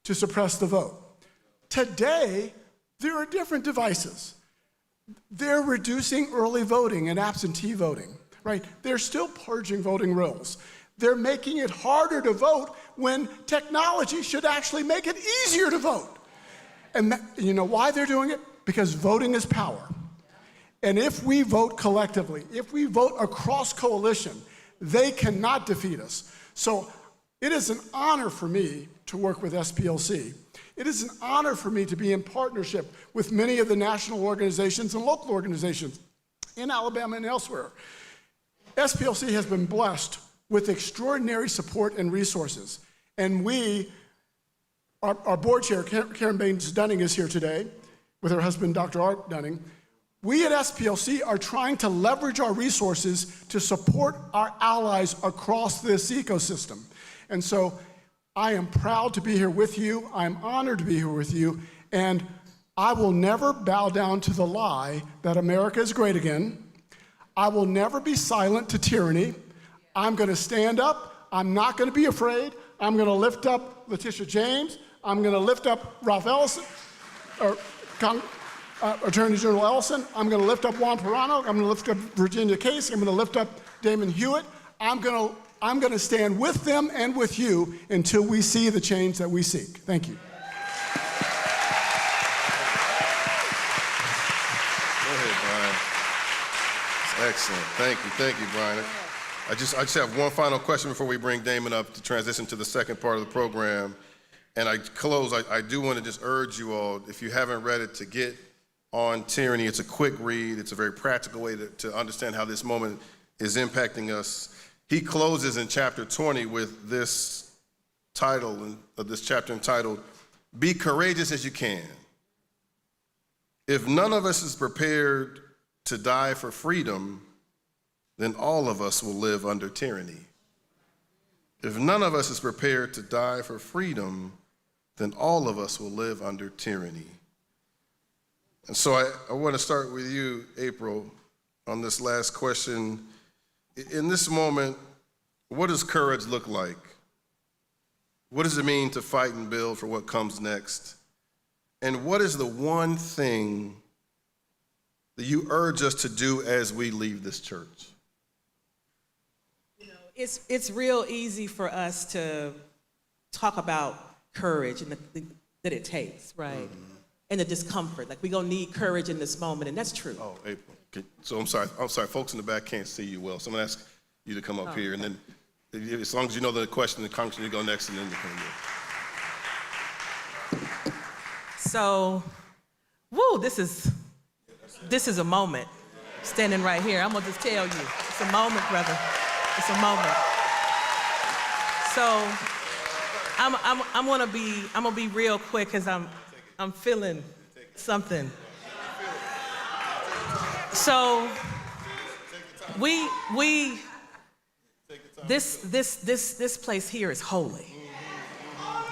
to suppress the vote. Today, there are different devices. They're reducing early voting and absentee voting, right? They're still purging voting rolls. They're making it harder to vote when technology should actually make it easier to vote. And you know why they're doing it? Because voting is power. And if we vote collectively, if we vote across coalition, they cannot defeat us. So it is an honor for me to work with SPLC. It is an honor for me to be in partnership with many of the national organizations and local organizations in Alabama and elsewhere. SPLC has been blessed with extraordinary support and resources. And our board chair, Karen Baines Dunning, is here today with her husband, Dr. Art Dunning. We at SPLC are trying to leverage our resources to support our allies across this ecosystem. And so I am proud to be here with you. I'm honored to be here with you. And I will never bow down to the lie that America is great again. I will never be silent to tyranny. I'm going to stand up. I'm not going to be afraid. I'm going to lift up Letitia James. I'm going to lift up Ralph Ellison, or Attorney General Ellison. I'm going to lift up Juan Perano. I'm going to lift up Virginia Case. I'm going to lift up Damon Hewitt. I'm going to stand with them and with you until we see the change that we seek. Thank you. Go ahead, Brian. That's excellent. Thank you, Brian. I just have one final question before we bring Damon up to transition to the second part of the program. And I close, I do want to just urge you all, if you haven't read it, to get on Tyranny. It's a quick read. It's a very practical way to understand how this moment is impacting us. He closes in chapter 20 with this title, of this chapter entitled, "Be courageous as you can. If none of us is prepared to die for freedom, then all of us will live under tyranny. If none of us is prepared to die for freedom, then all of us will live under tyranny." And so I want to start with you, April, on this last question. In this moment, what does courage look like? What does it mean to fight and build for what comes next? And what is the one thing that you urge us to do as we leave this church? You know, it's real easy for us to talk about courage and that it takes, right? Mm-hmm. And the discomfort. Like, we're going to need courage in this moment, and that's true. Oh, April. Okay. So I'm sorry. Folks in the back can't see you well. So I'm going to ask you to come up here, and then as long as you know the question, the Congressman, you go next, and then you come here. So, this is a moment. Standing right here, I'm gonna just tell you, it's a moment, brother. It's a moment. So, I'm gonna be real quick because I'm feeling something. So, this place here is holy.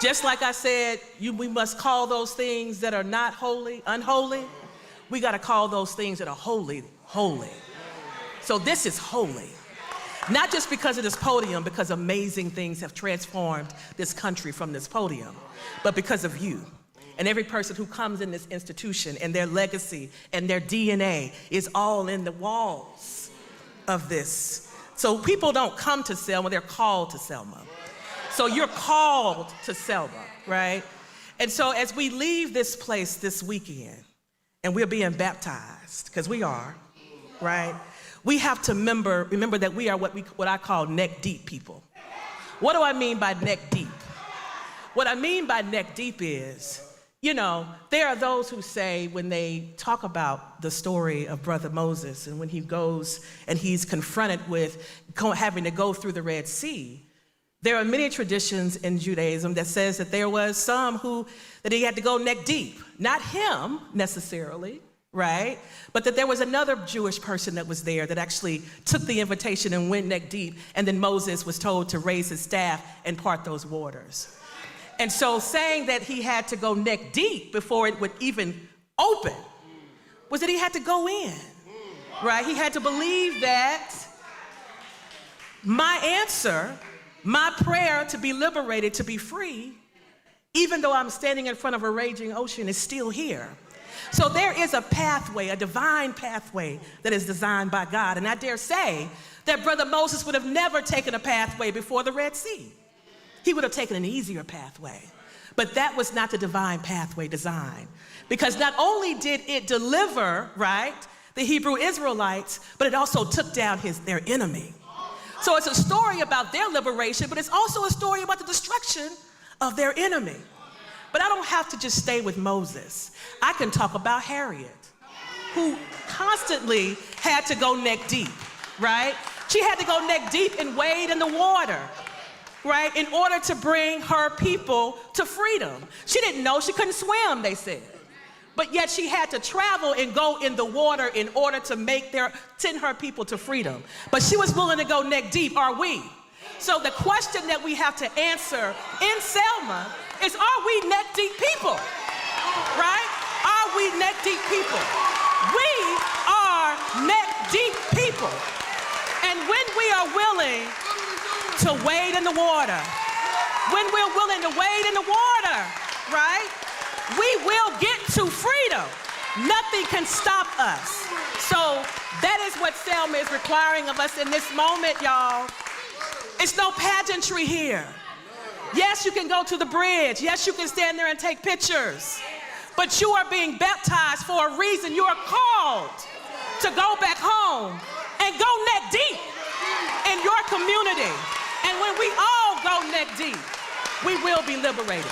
Just like I said, we must call those things that are not holy, unholy. We got to call those things that are holy, holy. So this is holy. Not just because of this podium, because amazing things have transformed this country from this podium, but because of you. And every person who comes in this institution, and their legacy and their DNA is all in the walls of this. So people don't come to Selma, they're called to Selma. So you're called to Selma, right? And so as we leave this place this weekend, and we're being baptized, because we are, right? We have to remember that we are what I call neck deep people. What do I mean by neck deep? What I mean by neck deep is, there are those who say when they talk about the story of Brother Moses and when he goes and he's confronted with having to go through the Red Sea, there are many traditions in Judaism that says that there was some that he had to go neck deep. Not him necessarily, right? But that there was another Jewish person that was there that actually took the invitation and went neck deep, and then Moses was told to raise his staff and part those waters. And so saying that he had to go neck deep before it would even open was that he had to go in, right? He had to believe that my answer, my prayer to be liberated, to be free, even though I'm standing in front of a raging ocean, is still here. So there is a pathway, a divine pathway that is designed by God. And I dare say that Brother Moses would have never taken a pathway before the Red Sea. He would have taken an easier pathway. But that was not the divine pathway design. Because not only did it deliver, right, the Hebrew Israelites, but it also took down their enemy. So it's a story about their liberation, but it's also a story about the destruction of their enemy. But I don't have to just stay with Moses. I can talk about Harriet, who constantly had to go neck deep, right? She had to go neck deep and wade in the water, right, in order to bring her people to freedom. She didn't know she couldn't swim, they said. But yet she had to travel and go in the water in order to send her people to freedom. But she was willing to go neck deep, are we? So the question that we have to answer in Selma is, are we neck deep people? Right? Are we neck deep people? We are neck deep people. And when we are willing to wade in the water, when we're willing to wade in the water, right, we will get to freedom. Nothing can stop us. So that is what Selma is requiring of us in this moment, y'all. It's no pageantry here. Yes, you can go to the bridge. Yes, you can stand there and take pictures. But you are being baptized for a reason. You are called to go back home and go neck deep in your community. And when we all go neck deep, we will be liberated.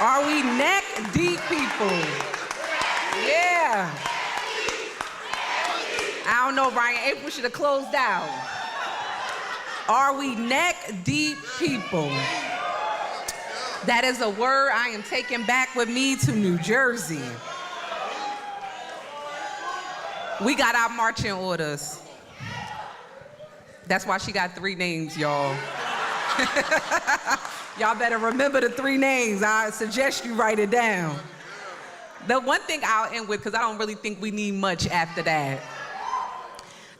Are we neck deep people? Yeah. I don't know, Ryan. April should have closed out. Are we neck deep people? That is a word I am taking back with me to New Jersey. We got our marching orders. That's why she got 3 names, y'all. Y'all better remember the 3 names. I suggest you write it down. The one thing I'll end with, because I don't really think we need much after that.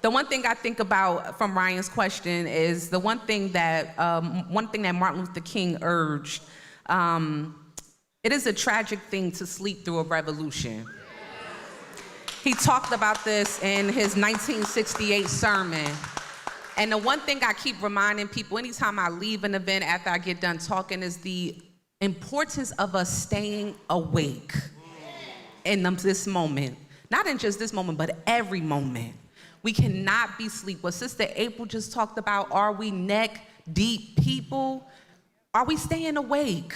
The one thing I think about from Ryan's question is the one thing that Martin Luther King urged. It is a tragic thing to sleep through a revolution. He talked about this in his 1968 sermon. And the one thing I keep reminding people anytime I leave an event after I get done talking is the importance of us staying awake in this moment. Not in just this moment, but every moment. We cannot be asleep. What Sister April just talked about, are we neck deep people? Are we staying awake?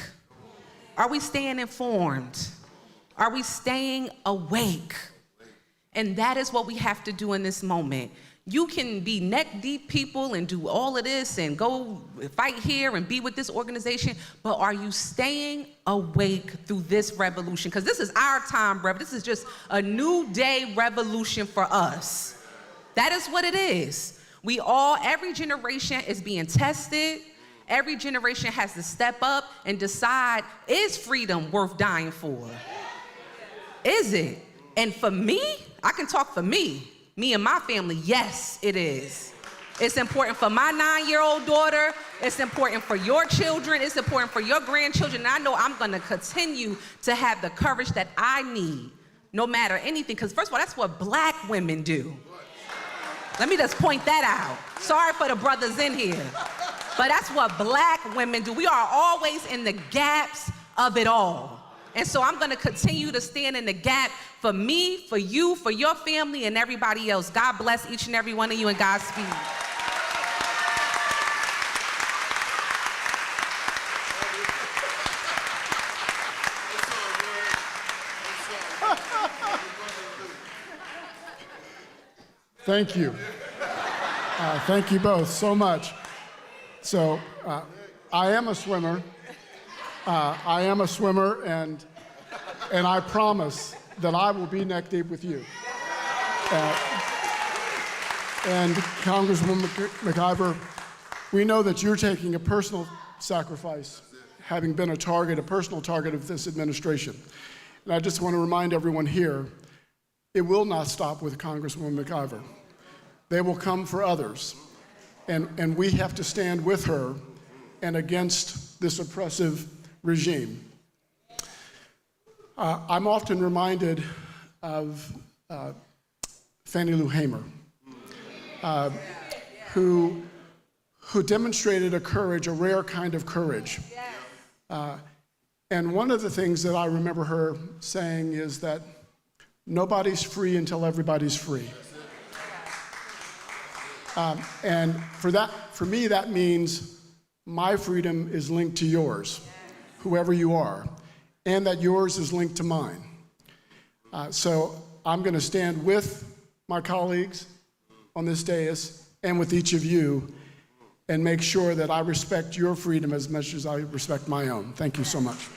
Are we staying informed? Are we staying awake? And that is what we have to do in this moment. You can be neck deep people and do all of this and go fight here and be with this organization, but are you staying awake through this revolution? Because this is our time, this is just a new day revolution for us. That is what it is. Every generation is being tested. Every generation has to step up and decide, is freedom worth dying for? Is it? And for me, I can talk for me and my family, yes, it is. It's important for my 9-year-old daughter. It's important for your children. It's important for your grandchildren. And I know I'm going to continue to have the courage that I need, no matter anything. Because first of all, that's what black women do. Let me just point that out. Sorry for the brothers in here. But that's what black women do. We are always in the gaps of it all. And so I'm going to continue to stand in the gap for me, for you, for your family, and everybody else. God bless each and every one of you, and Godspeed. Thank you. Thank you both so much. So I am a swimmer. I am a swimmer, and I promise that I will be neck deep with you. And Congresswoman McIver, we know that you're taking a personal sacrifice, having been a personal target of this administration. And I just want to remind everyone here, it will not stop with Congresswoman McIver. They will come for others. And we have to stand with her and against this oppressive regime. I'm often reminded of Fannie Lou Hamer, who demonstrated a courage, a rare kind of courage. And one of the things that I remember her saying is that nobody's free until everybody's free. And for me, that means my freedom is linked to yours, whoever you are, and that yours is linked to mine. So I'm going to stand with my colleagues on this dais and with each of you and make sure that I respect your freedom as much as I respect my own. Thank you so much.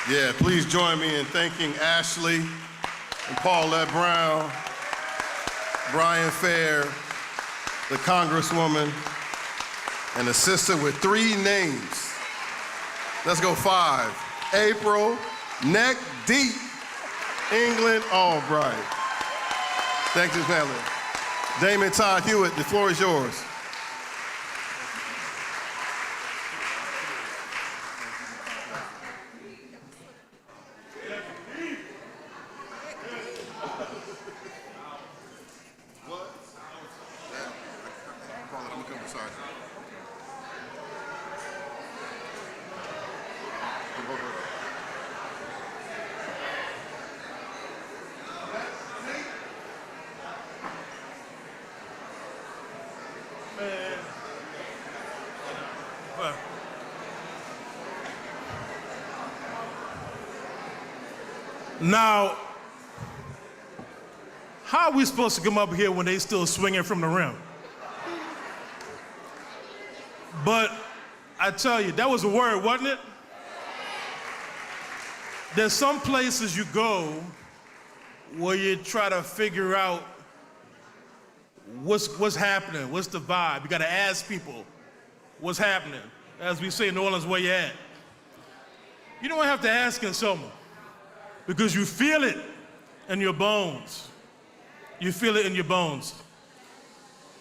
Yeah, please join me in thanking Ashley and Paulette Brown, Brian Fair, the Congresswoman, and a sister with 3 names. Let's go 5. April, neck deep, England Albright. Thank you, family. Damon Todd Hewitt, the floor is yours. Now, how are we supposed to come up here when they still swinging from the rim? But I tell you, that was a word, wasn't it? There's some places you go where you try to figure out what's happening, what's the vibe. You got to ask people what's happening. As we say in New Orleans, where you at? You don't have to ask in Selma, because you feel it in your bones. You feel it in your bones.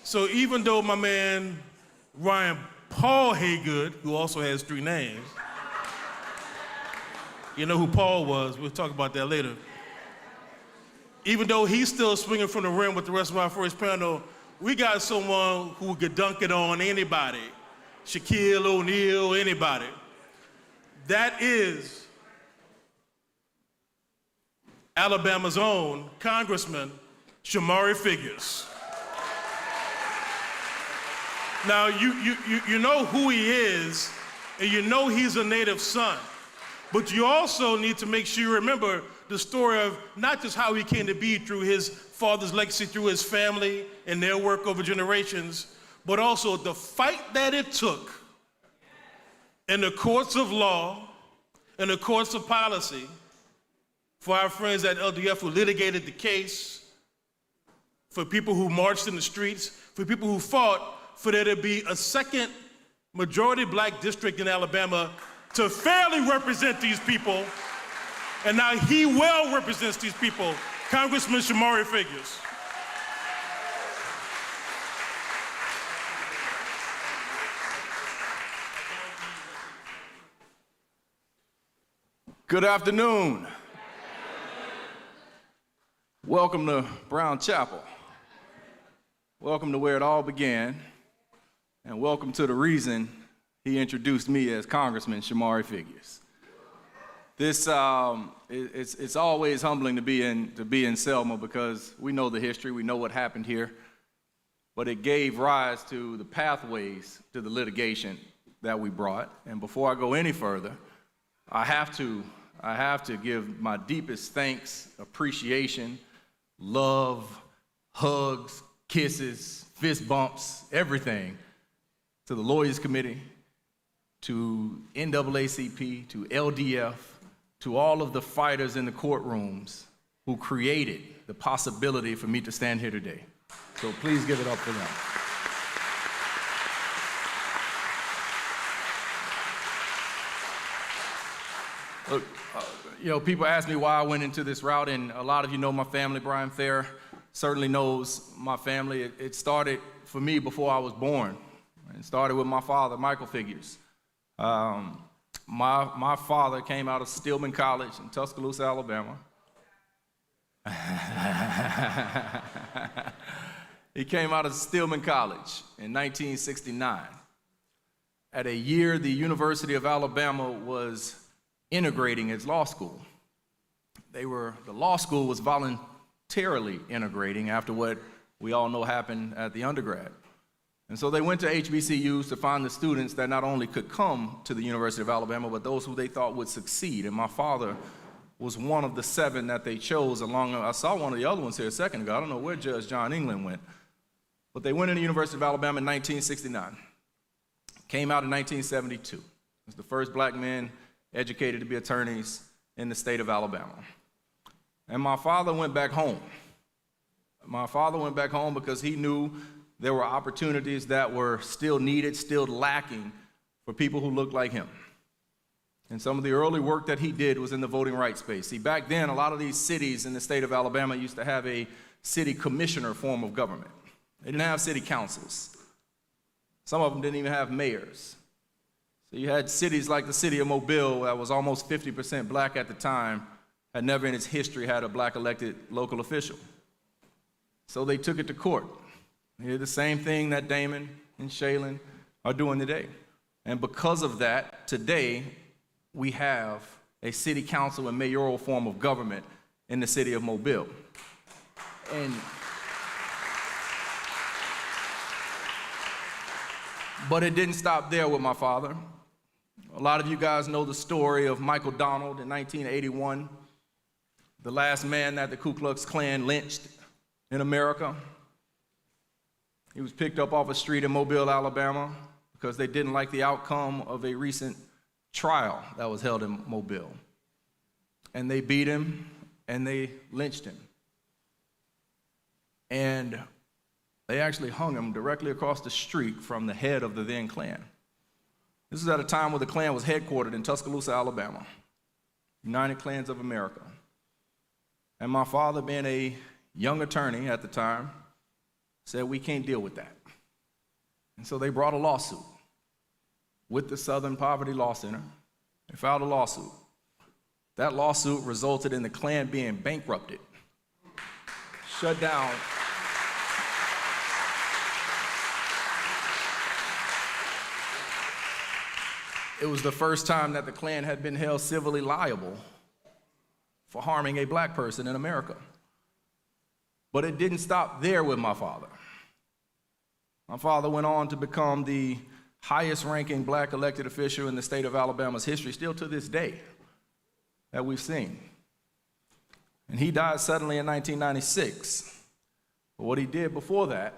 So even though my man Ryan Paul Haygood, who also has 3 names, you know who Paul was, we'll talk about that later. Even though he's still swinging from the rim with the rest of our first panel, we got someone who could dunk it on anybody. Shaquille O'Neal, anybody. That is Alabama's own Congressman Shamari Figures. Now, you know who he is, and you know he's a native son, but you also need to make sure you remember the story of not just how he came to be through his father's legacy, through his family and their work over generations, but also the fight that it took in the courts of law, in the courts of policy, for our friends at LDF who litigated the case, for people who marched in the streets, for people who fought for there to be a second majority black district in Alabama to fairly represent these people And now he well represents these people, Congressman Shamari Figures. Good afternoon. Welcome to Brown Chapel. Welcome to where it all began, and welcome to the reason he introduced me as Congressman Shamari Figures. This it's always humbling to be in Selma because we know the history, we know what happened here, but it gave rise to the pathways to the litigation that we brought. And before I go any further, I have to give my deepest thanks, appreciation, love, hugs, kisses, fist bumps, everything to the Lawyers Committee, to NAACP, to LDF, to all of the fighters in the courtrooms who created the possibility for me to stand here today. So please give it up for them. Look, people ask me why I went into this route, and a lot of you know my family. Brian Fair certainly knows my family. It started for me before I was born. It started with my father, Michael Figures. My father came out of Stillman College in Tuscaloosa, Alabama. He came out of Stillman College in 1969. At a year the University of Alabama was integrating its law school. The law school was voluntarily integrating after what we all know happened at the undergrad. And so they went to HBCUs to find the students that not only could come to the University of Alabama, but those who they thought would succeed. And my father was one of the 7 that they chose I saw one of the other ones here a second ago. I don't know where Judge John England went. But they went to the University of Alabama in 1969. Came out in 1972. Was the first black men educated to be attorneys in the state of Alabama. And my father went back home. My father went back home because he knew there were opportunities that were still needed, still lacking for people who looked like him. And some of the early work that he did was in the voting rights space. See, back then, a lot of these cities in the state of Alabama used to have a city commissioner form of government. They didn't have city councils. Some of them didn't even have mayors. So you had cities like the city of Mobile that was almost 50% black at the time, had never in its history had a black elected local official. So they took it to court. They did the same thing that Damon and Shaylin are doing today. And because of that, today we have a city council and mayoral form of government in the city of Mobile. But it didn't stop there with my father. A lot of you guys know the story of Michael Donald in 1981, the last man that the Ku Klux Klan lynched in America. He was picked up off a street in Mobile, Alabama, because they didn't like the outcome of a recent trial that was held in Mobile. And they beat him and they lynched him. And they actually hung him directly across the street from the head of the then Klan. This is at a time where the Klan was headquartered in Tuscaloosa, Alabama, United Klans of America. And my father, being a young attorney at the time, said, we can't deal with that. And so they brought a lawsuit with the Southern Poverty Law Center. They filed a lawsuit. That lawsuit resulted in the Klan being bankrupted, shut down. It was the first time that the Klan had been held civilly liable for harming a black person in America. But it didn't stop there with my father. My father went on to become the highest ranking black elected official in the state of Alabama's history, still to this day, that we've seen. And he died suddenly in 1996. But what he did before that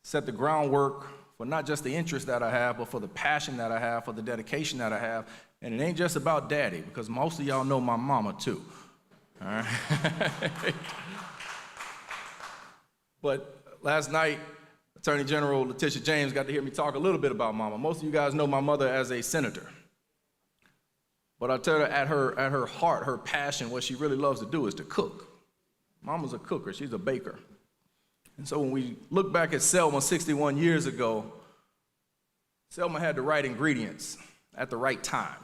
set the groundwork for not just the interest that I have, but for the passion that I have, for the dedication that I have. And it ain't just about daddy, because most of y'all know my mama too. All right? But last night, Attorney General Letitia James got to hear me talk a little bit about mama. Most of you guys know my mother as a senator. But I tell her at her heart, her passion, what she really loves to do is to cook. Mama's a cooker, she's a baker. And so when we look back at Selma 61 years ago, Selma had the right ingredients at the right time.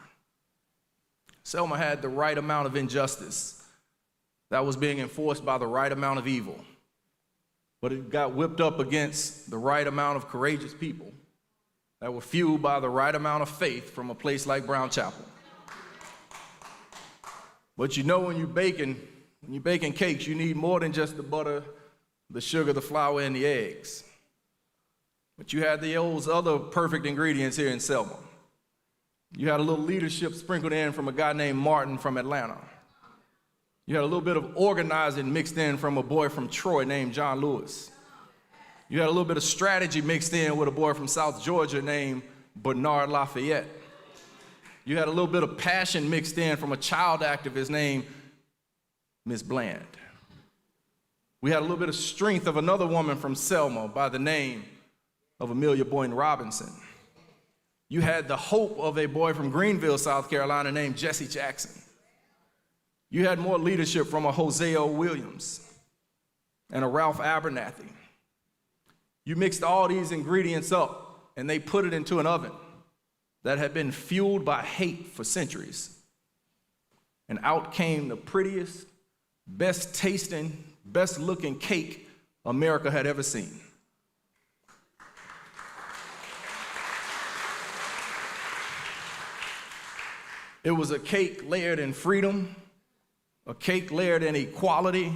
Selma had the right amount of injustice that was being enforced by the right amount of evil. But it got whipped up against the right amount of courageous people that were fueled by the right amount of faith from a place like Brown Chapel. But you know when you're baking cakes, you need more than just the butter, the sugar, the flour, and the eggs. But you had those other perfect ingredients here in Selma. You had a little leadership sprinkled in from a guy named Martin from Atlanta. You had a little bit of organizing mixed in from a boy from Troy named John Lewis. You had a little bit of strategy mixed in with a boy from South Georgia named Bernard Lafayette. You had a little bit of passion mixed in from a child activist named Miss Bland. We had a little bit of strength of another woman from Selma by the name of Amelia Boynton Robinson. You had the hope of a boy from Greenville, South Carolina named Jesse Jackson. You had more leadership from a Hosea Williams and a Ralph Abernathy. You mixed all these ingredients up and they put it into an oven that had been fueled by hate for centuries. And out came the prettiest, best tasting, best looking cake America had ever seen. It was a cake layered in freedom, a cake layered in equality,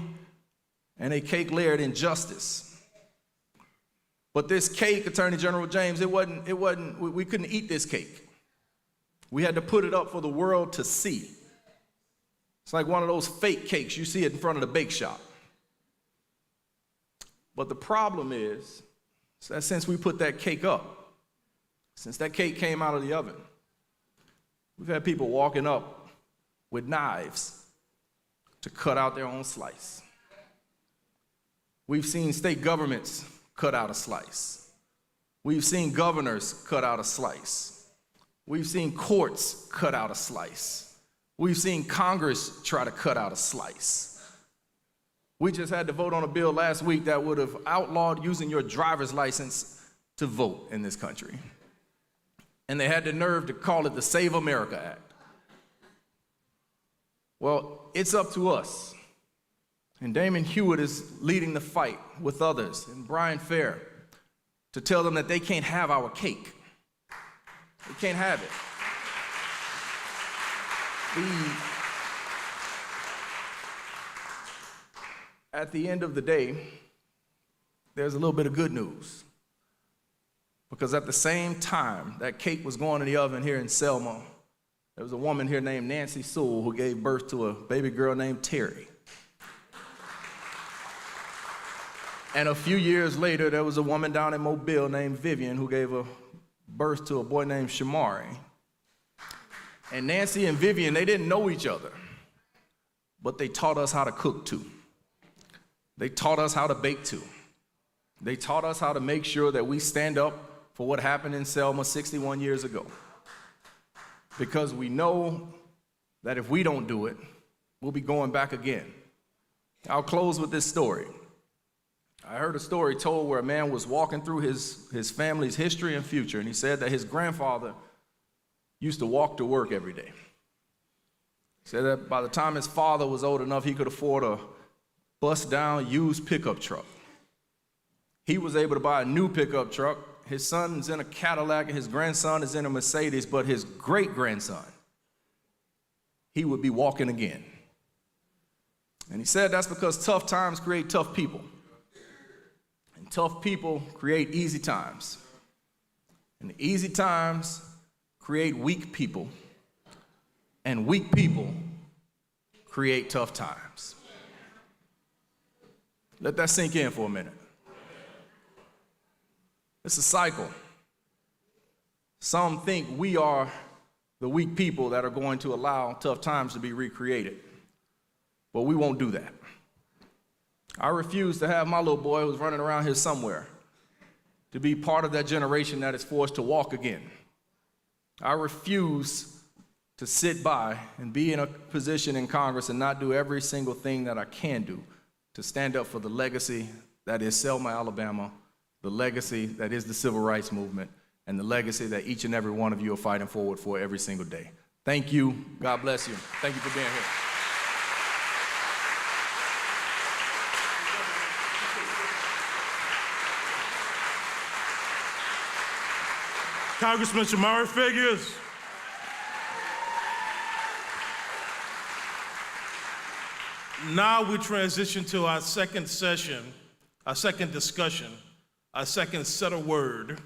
and a cake layered in justice. But this cake, Attorney General James, we couldn't eat this cake. We had to put it up for the world to see. It's like one of those fake cakes. You see it in front of the bake shop. But the problem is that since we put that cake up, since that cake came out of the oven, we've had people walking up with knives to cut out their own slice. We've seen state governments cut out a slice. We've seen governors cut out a slice. We've seen courts cut out a slice. We've seen Congress try to cut out a slice. We just had to vote on a bill last week that would have outlawed using your driver's license to vote in this country. And they had the nerve to call it the Save America Act. Well, it's up to us. And Damon Hewitt is leading the fight with others, and Brian Fair, to tell them that they can't have our cake. They can't have it. At the end of the day, there's a little bit of good news. Because at the same time that cake was going in the oven here in Selma, there was a woman here named Nancy Sewell who gave birth to a baby girl named Terry. And a few years later, there was a woman down in Mobile named Vivian who gave birth to a boy named Shamari. And Nancy and Vivian, they didn't know each other, but they taught us how to cook too. They taught us how to bake too. They taught us how to make sure that we stand up for what happened in Selma 61 years ago. Because we know that if we don't do it, we'll be going back again. I'll close with this story. I heard a story told where a man was walking through his family's history and future, and he said that his grandfather used to walk to work every day. He said that by the time his father was old enough, he could afford a bust-down used pickup truck. He was able to buy a new pickup truck. His son's in a Cadillac, and his grandson is in a Mercedes, but his great-grandson, he would be walking again. And he said that's because tough times create tough people. And tough people create easy times. And easy times create weak people. And weak people create tough times. Let that sink in for a minute. It's a cycle. Some think we are the weak people that are going to allow tough times to be recreated. But we won't do that. I refuse to have my little boy who's running around here somewhere to be part of that generation that is forced to walk again. I refuse to sit by and be in a position in Congress and not do every single thing that I can do to stand up for the legacy that is Selma, Alabama, the legacy that is the civil rights movement, and the legacy that each and every one of you are fighting forward for every single day. Thank you. God bless you. Thank you for being here. Congressman Shamari Figures. Now we transition to our second session, our second discussion, our second set of word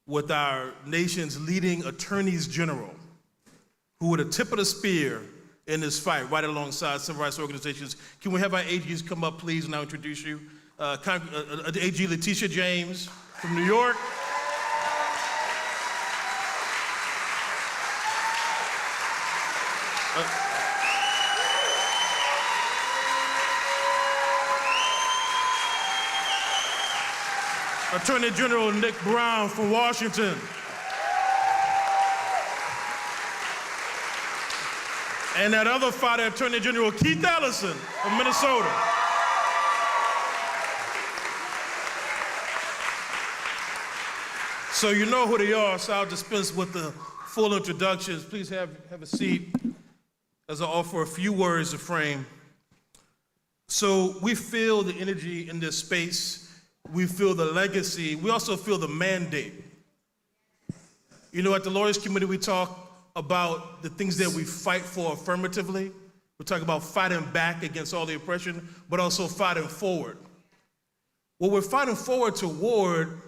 with our nation's leading attorneys general, who are the tip of the spear in this fight, right alongside civil rights organizations. Can we have our AGs come up, please, and I'll introduce you. AG Letitia James from New York. Attorney General Nick Brown from Washington. And that other fighter, Attorney General Keith Ellison from Minnesota. So you know who they are, so I'll dispense with the full introductions. Please have a seat as I offer a few words to frame. So we feel the energy in this space. We feel the legacy. We also feel the mandate. You know, at the Lawyers Committee, we talk about the things that we fight for affirmatively. We talk about fighting back against all the oppression, but also fighting forward. What we're fighting forward toward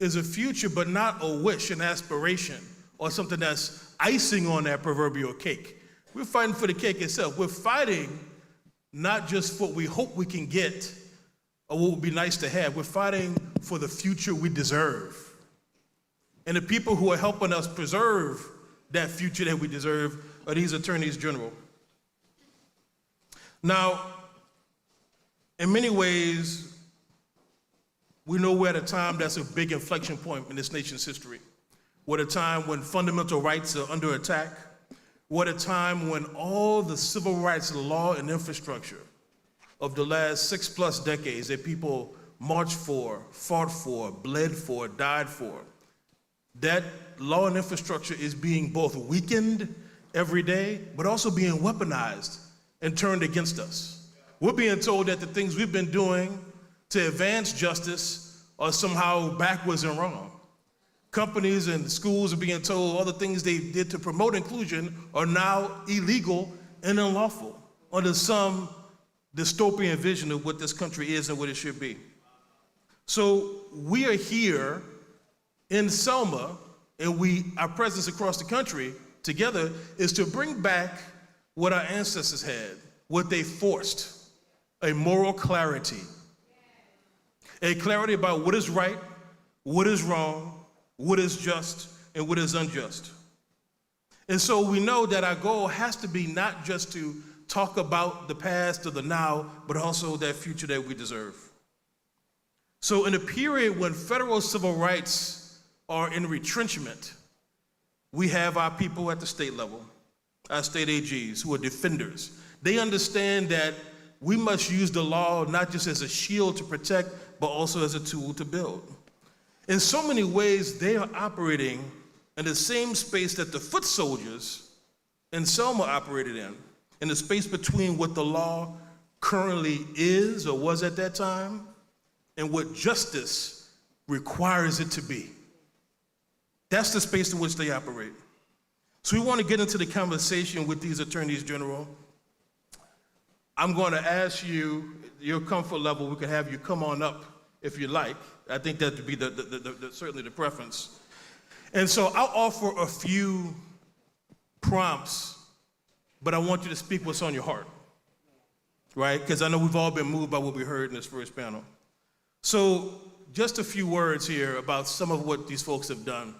is a future, but not a wish, an aspiration, or something that's icing on that proverbial cake. We're fighting for the cake itself. We're fighting not just for what we hope we can get, or what would be nice to have. We're fighting for the future we deserve. And the people who are helping us preserve that future that we deserve are these attorneys general. Now, in many ways, we know we're at a time that's a big inflection point in this nation's history. We're at a time when fundamental rights are under attack. We're at a time when all the civil rights law and infrastructure of the last 6+ decades that people marched for, fought for, bled for, died for, that law and infrastructure is being both weakened every day, but also being weaponized and turned against us. We're being told that the things we've been doing to advance justice are somehow backwards and wrong. Companies and schools are being told all the things they did to promote inclusion are now illegal and unlawful under some dystopian vision of what this country is and what it should be. So we are here in Selma, and our presence across the country together is to bring back what our ancestors had, what they forced, a moral clarity. A clarity about what is right, what is wrong, what is just, and what is unjust. And so we know that our goal has to be not just to talk about the past or the now, but also that future that we deserve. So in a period when federal civil rights are in retrenchment, we have our people at the state level, our state AGs, who are defenders. They understand that we must use the law not just as a shield to protect, but also as a tool to build. In so many ways, they are operating in the same space that the foot soldiers in Selma operated in the space between what the law currently is or was at that time and what justice requires it to be. That's the space in which they operate. So we want to get into the conversation with these attorneys general. I'm going to ask you, your comfort level, we can have you come on up if you like. I think that would be certainly the preference. And so I'll offer a few prompts, but I want you to speak what's on your heart, right? Because I know we've all been moved by what we heard in this first panel. So just a few words here about some of what these folks have done.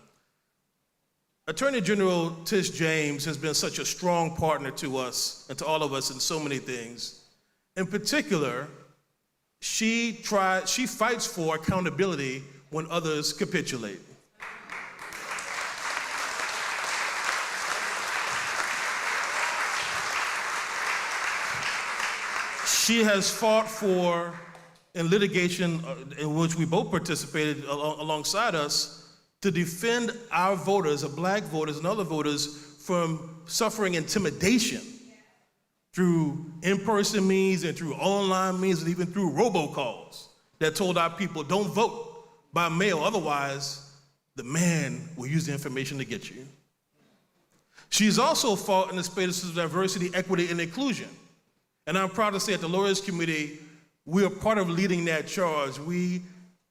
Attorney General Tish James has been such a strong partner to us and to all of us in so many things. In particular, she fights for accountability when others capitulate. She has fought for, in litigation in which we both participated alongside us, to defend our voters, our black voters and other voters, from suffering intimidation through in-person means and through online means and even through robocalls that told our people, don't vote by mail, otherwise the man will use the information to get you. She's also fought in the space of diversity, equity, and inclusion. And I'm proud to say at the Lawyers Committee, we are part of leading that charge. We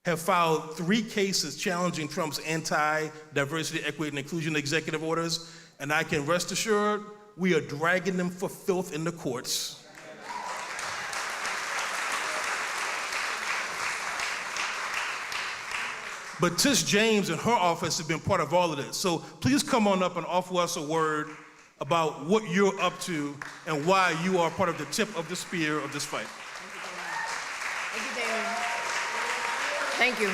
have filed 3 cases challenging Trump's anti-diversity, equity, and inclusion executive orders, and I can rest assured we are dragging them for filth in the courts. But Tish James and her office have been part of all of this. So please come on up and offer us a word about what you're up to and why you are part of the tip of the spear of this fight. Thank you, Damon. Thank you.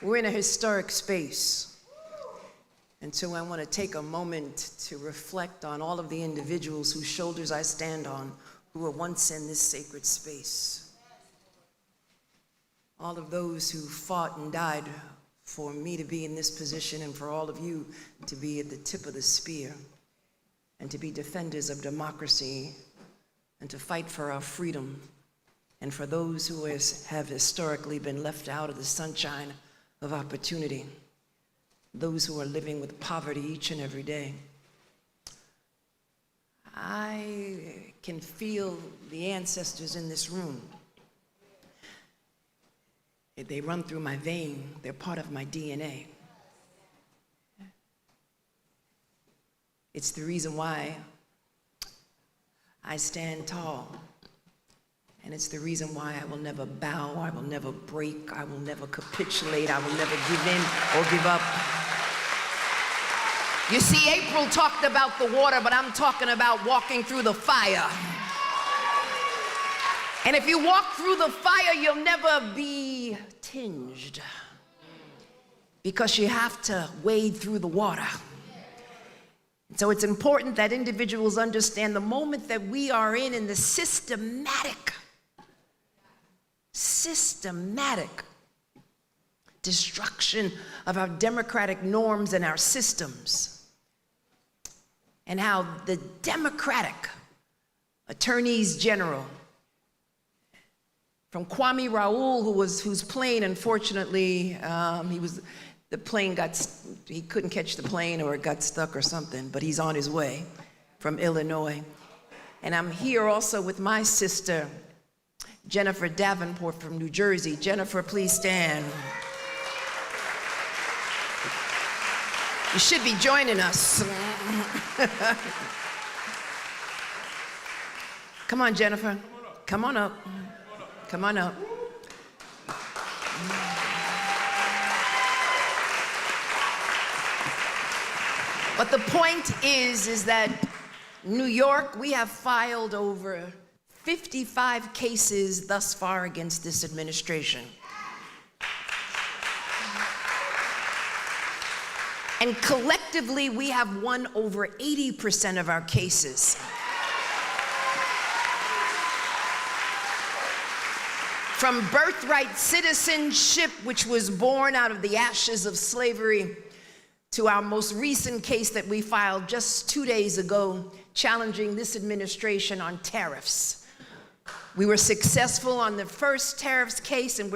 We're in a historic space. And so I want to take a moment to reflect on all of the individuals whose shoulders I stand on who were once in this sacred space. All of those who fought and died for me to be in this position and for all of you to be at the tip of the spear and to be defenders of democracy and to fight for our freedom, and for those who have historically been left out of the sunshine of opportunity, those who are living with poverty each and every day. I can feel the ancestors in this room. They run through my vein. They're part of my DNA. It's the reason why I stand tall. And it's the reason why I will never bow, I will never break, I will never capitulate, I will never give in or give up. You see, April talked about the water, but I'm talking about walking through the fire. And if you walk through the fire, you'll never be tinged, because you have to wade through the water. So it's important that individuals understand the moment that we are in the systematic destruction of our democratic norms and our systems, and how the Democratic attorneys general, from Kwame Raoul, whose plane, unfortunately, he couldn't catch the plane, or it got stuck or something, but he's on his way from Illinois. And I'm here also with my sister, Jennifer Davenport from New Jersey. Jennifer, please stand. You should be joining us. Come on, Jennifer. Come on up. Come on up. But the point is that New York, we have filed over 55 cases thus far against this administration. And collectively, we have won over 80% of our cases. From birthright citizenship, which was born out of the ashes of slavery, to our most recent case that we filed just 2 days ago, challenging this administration on tariffs. We were successful on the first tariffs case, and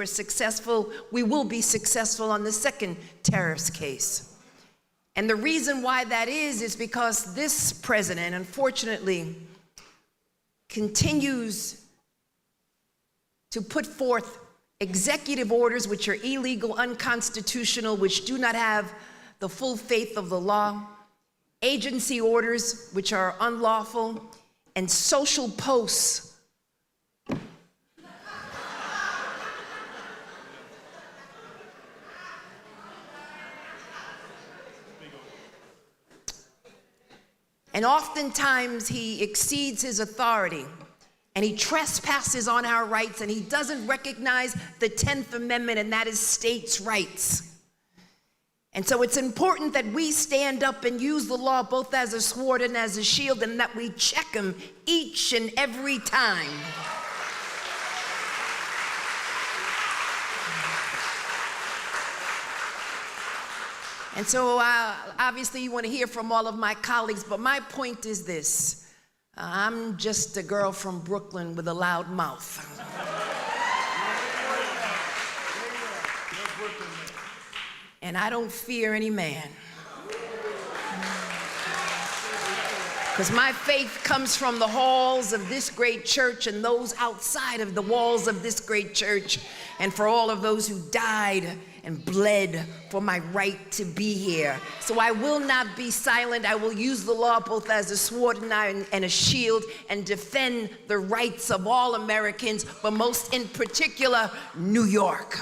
we will be successful on the second tariffs case. And the reason why that is because this president, unfortunately, continues to put forth executive orders which are illegal, unconstitutional, which do not have the full faith of the law, agency orders which are unlawful, and social posts and oftentimes he exceeds his authority, and he trespasses on our rights, and he doesn't recognize the 10th Amendment, and that is states' rights. And so it's important that we stand up and use the law both as a sword and as a shield, and that we check them each and every time. And so obviously you want to hear from all of my colleagues, but my point is this. I'm just a girl from Brooklyn with a loud mouth. And I don't fear any man. Because my faith comes from the halls of this great church and those outside of the walls of this great church, and for all of those who died and bled for my right to be here. So I will not be silent. I will use the law both as a sword and a shield, and defend the rights of all Americans, but most in particular, New York.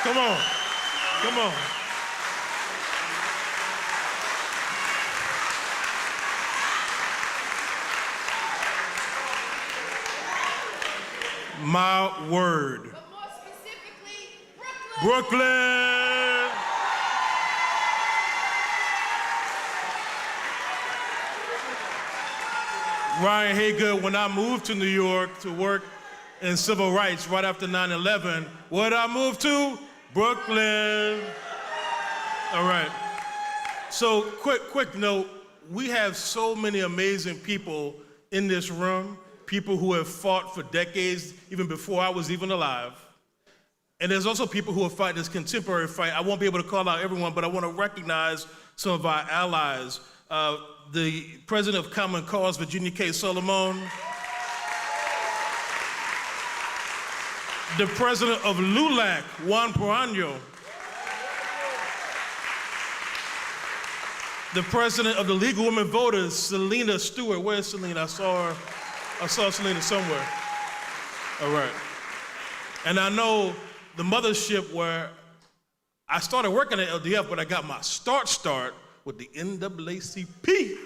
Come on. Come on. My word. But more specifically, Brooklyn. Ryan Haygood, when I moved to New York to work in civil rights right after 9/11, where'd I move to? Brooklyn. All right. So quick note, we have so many amazing people in this room, people who have fought for decades, even before I was even alive. And there's also people who are fighting this contemporary fight. I won't be able to call out everyone, but I want to recognize some of our allies. The president of Common Cause, Virginia K. Solomon. The president of LULAC, Juan Perano. The president of the League of Women Voters, Selena Stewart. Where's Selena? I saw Selena somewhere. All right. And I know the mothership where I started working at LDF, but I got my start with the NAACP.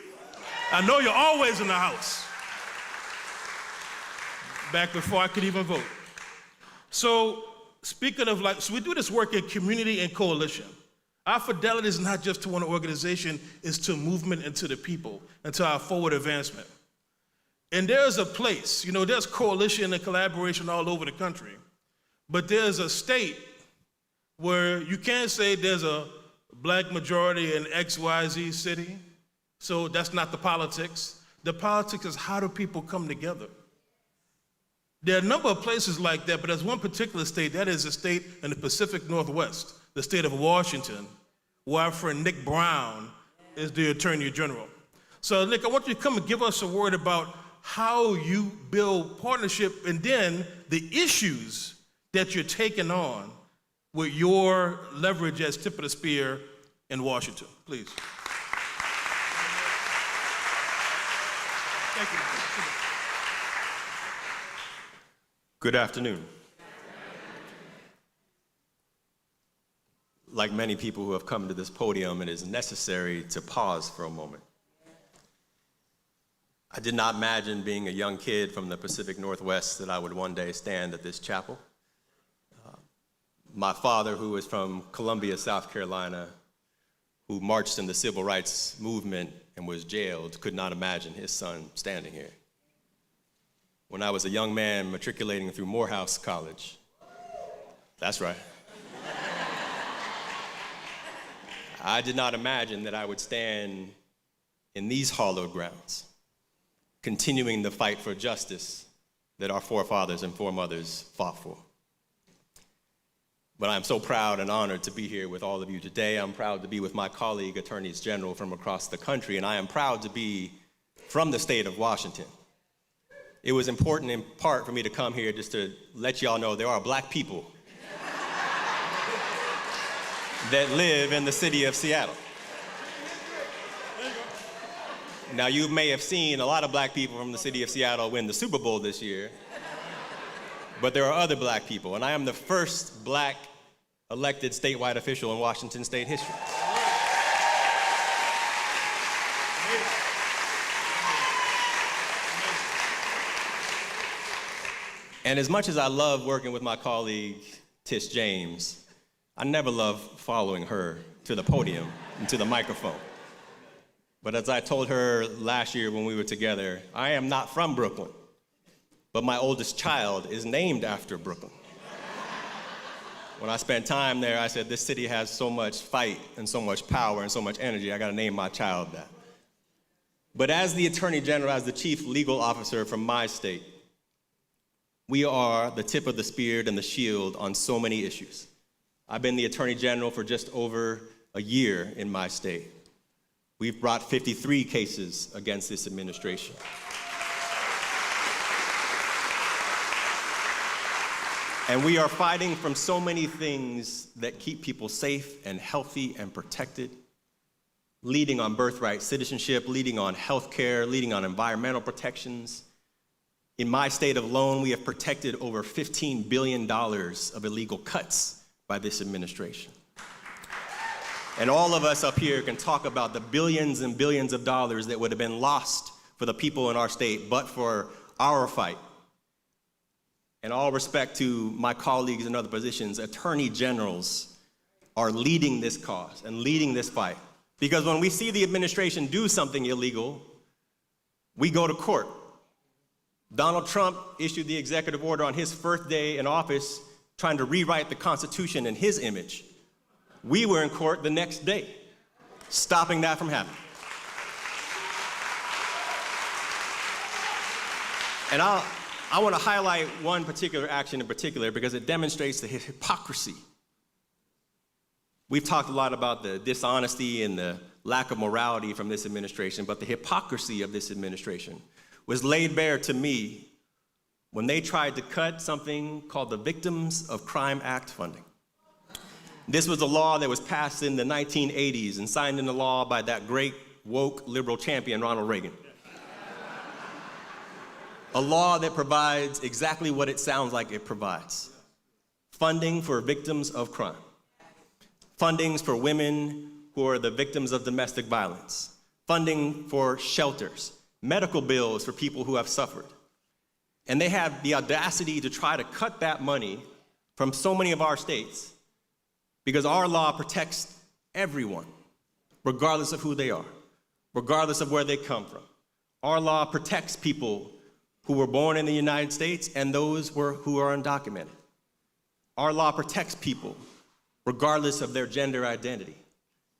I know you're always in the house. Back before I could even vote. So speaking of so we do this work in community and coalition. Our fidelity is not just to one organization, it's to movement and to the people, and to our forward advancement. And there's a place, there's coalition and collaboration all over the country, but there's a state where you can't say there's a black majority in XYZ city, so that's not the politics. The politics is how do people come together? There are a number of places like that, but there's one particular state, that is a state in the Pacific Northwest, the state of Washington, where our friend Nick Brown is the Attorney General. So Nick, I want you to come and give us a word about how you build partnership and then the issues that you're taking on with your leverage as tip of the spear in Washington. Please. Thank you. Good afternoon. Like many people who have come to this podium, it is necessary to pause for a moment. I did not imagine being a young kid from the Pacific Northwest that I would one day stand at this chapel. My father, who is from Columbia, South Carolina, who marched in the civil rights movement and was jailed, could not imagine his son standing here. When I was a young man matriculating through Morehouse College, that's right, I did not imagine that I would stand in these hallowed grounds, continuing the fight for justice that our forefathers and foremothers fought for. But I'm so proud and honored to be here with all of you today. I'm proud to be with my colleague attorneys general from across the country, and I am proud to be from the state of Washington. It was important in part for me to come here just to let y'all know there are black people that live in the city of Seattle. Now, you may have seen a lot of black people from the city of Seattle win the Super Bowl this year, but there are other black people, and I am the first black elected statewide official in Washington state history. And as much as I love working with my colleague, Tish James, I never loved following her to the podium and to the microphone. But as I told her last year when we were together, I am not from Brooklyn, but my oldest child is named after Brooklyn. When I spent time there, I said, this city has so much fight and so much power and so much energy, I gotta name my child that. But as the Attorney General, as the Chief Legal Officer from my state, we are the tip of the spear and the shield on so many issues. I've been the Attorney General for just over a year in my state. We've brought 53 cases against this administration. And we are fighting from so many things that keep people safe and healthy and protected, leading on birthright citizenship, leading on healthcare, leading on environmental protections. In my state alone, we have protected over $15 billion of illegal cuts by this administration. And all of us up here can talk about the billions and billions of dollars that would have been lost for the people in our state, but for our fight. In all respect to my colleagues in other positions, attorney generals are leading this cause and leading this fight. Because when we see the administration do something illegal, we go to court. Donald Trump issued the executive order on his first day in office, trying to rewrite the Constitution in his image. We were in court the next day, stopping that from happening. And I want to highlight one particular action in particular because it demonstrates the hypocrisy. We've talked a lot about the dishonesty and the lack of morality from this administration, but the hypocrisy of this administration was laid bare to me when they tried to cut something called the Victims of Crime Act funding. This was a law that was passed in the 1980s and signed into law by that great woke liberal champion, Ronald Reagan. A law that provides exactly what it sounds like it provides. Funding for victims of crime. Fundings for women who are the victims of domestic violence. Funding for shelters. Medical bills for people who have suffered. And they have the audacity to try to cut that money from so many of our states because our law protects everyone, regardless of who they are, regardless of where they come from. Our law protects people who were born in the United States and those who are undocumented. Our law protects people regardless of their gender identity.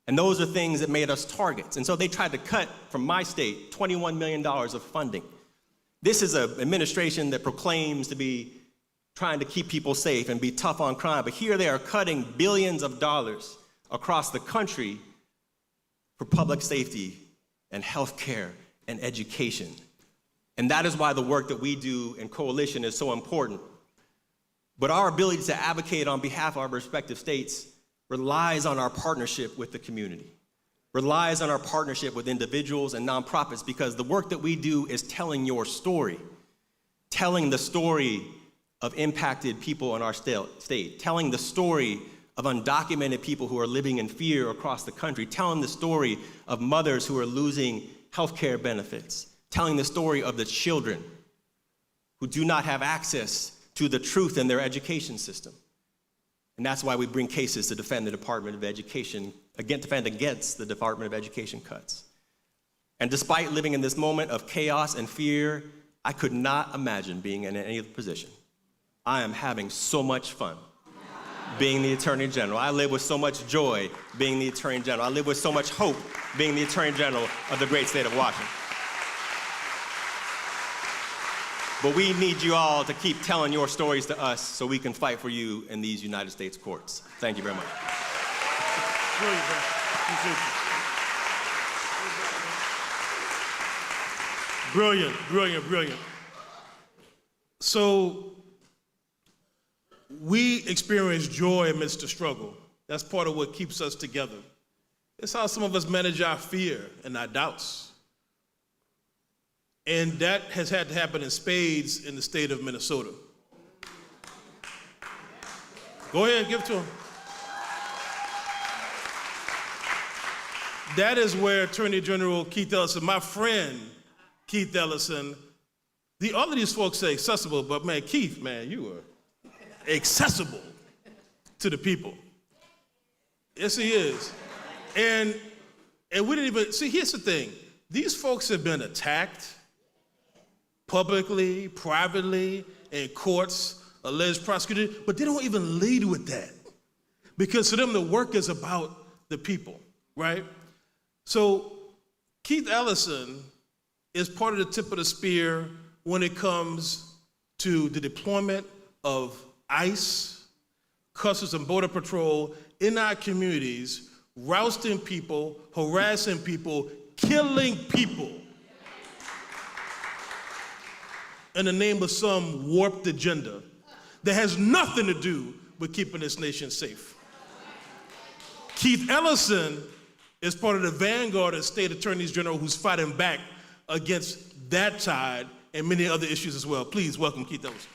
And those are things that made us targets. And so they tried to cut from my state $21 million of funding. This is an administration that proclaims to be trying to keep people safe and be tough on crime, but here they are cutting billions of dollars across the country for public safety and healthcare and education. And that is why the work that we do in coalition is so important. But our ability to advocate on behalf of our respective states relies on our partnership with the community, relies on our partnership with individuals and nonprofits, because the work that we do is telling your story, telling the story of impacted people in our state, telling the story of undocumented people who are living in fear across the country, telling the story of mothers who are losing healthcare benefits, telling the story of the children who do not have access to the truth in their education system. And that's why we bring cases to defend the Department of Education, defend against the Department of Education cuts. And despite living in this moment of chaos and fear, I could not imagine being in any other position. I am having so much fun being the Attorney General. I live with so much joy being the Attorney General. I live with so much hope being the Attorney General of the great state of Washington. But we need you all to keep telling your stories to us so we can fight for you in these United States courts. Thank you very much. Brilliant, man. Appreciate you. Brilliant, brilliant, brilliant. So we experience joy amidst the struggle. That's part of what keeps us together. It's how some of us manage our fear and our doubts. And that has had to happen in spades in the state of Minnesota. Go ahead and give it to him. That is where Attorney General Keith Ellison, my friend Keith Ellison, All of these folks say accessible, but man, Keith, man, you are accessible to the people. Yes, he is. And we didn't even, see, here's the thing. These folks have been attacked publicly, privately, in courts, alleged prosecuted, but they don't even lead with that. Because to them, the work is about the people, right? So Keith Ellison is part of the tip of the spear when it comes to the deployment of ICE, Customs and Border Patrol in our communities, rousting people, harassing people, killing people in the name of some warped agenda that has nothing to do with keeping this nation safe. Keith Ellison is part of the vanguard of state attorneys general who's fighting back against that tide and many other issues as well. Please welcome Keith Ellison.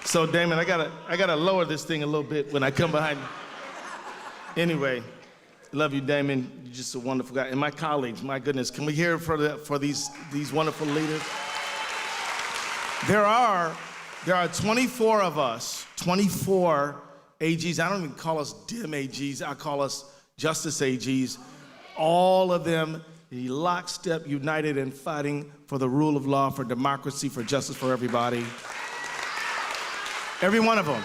So Damon, I gotta lower this thing a little bit when I come behind you. Anyway, love you, Damon. You're just a wonderful guy. And my colleagues, my goodness, can we hear for these wonderful leaders? There are 24 of us, 24 AGs. I don't even call us dim AGs. I call us justice AGs. All of them lockstep, united and fighting for the rule of law, for democracy, for justice for everybody. Every one of them.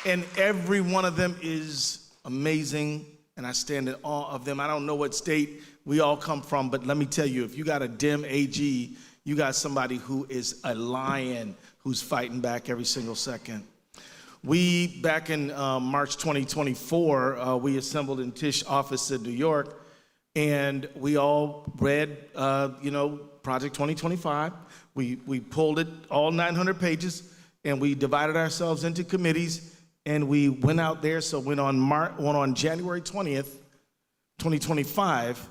And every one of them is amazing, and I stand in awe of them. I don't know what state we all come from, but let me tell you, if you got a dim AG, you got somebody who is a lion who's fighting back every single second. We, back in March 2024, we assembled in Tisch's office in New York, and we all read, Project 2025. We pulled it, all 900 pages, and we divided ourselves into committees, and we went out there. So when on January 20th, 2025,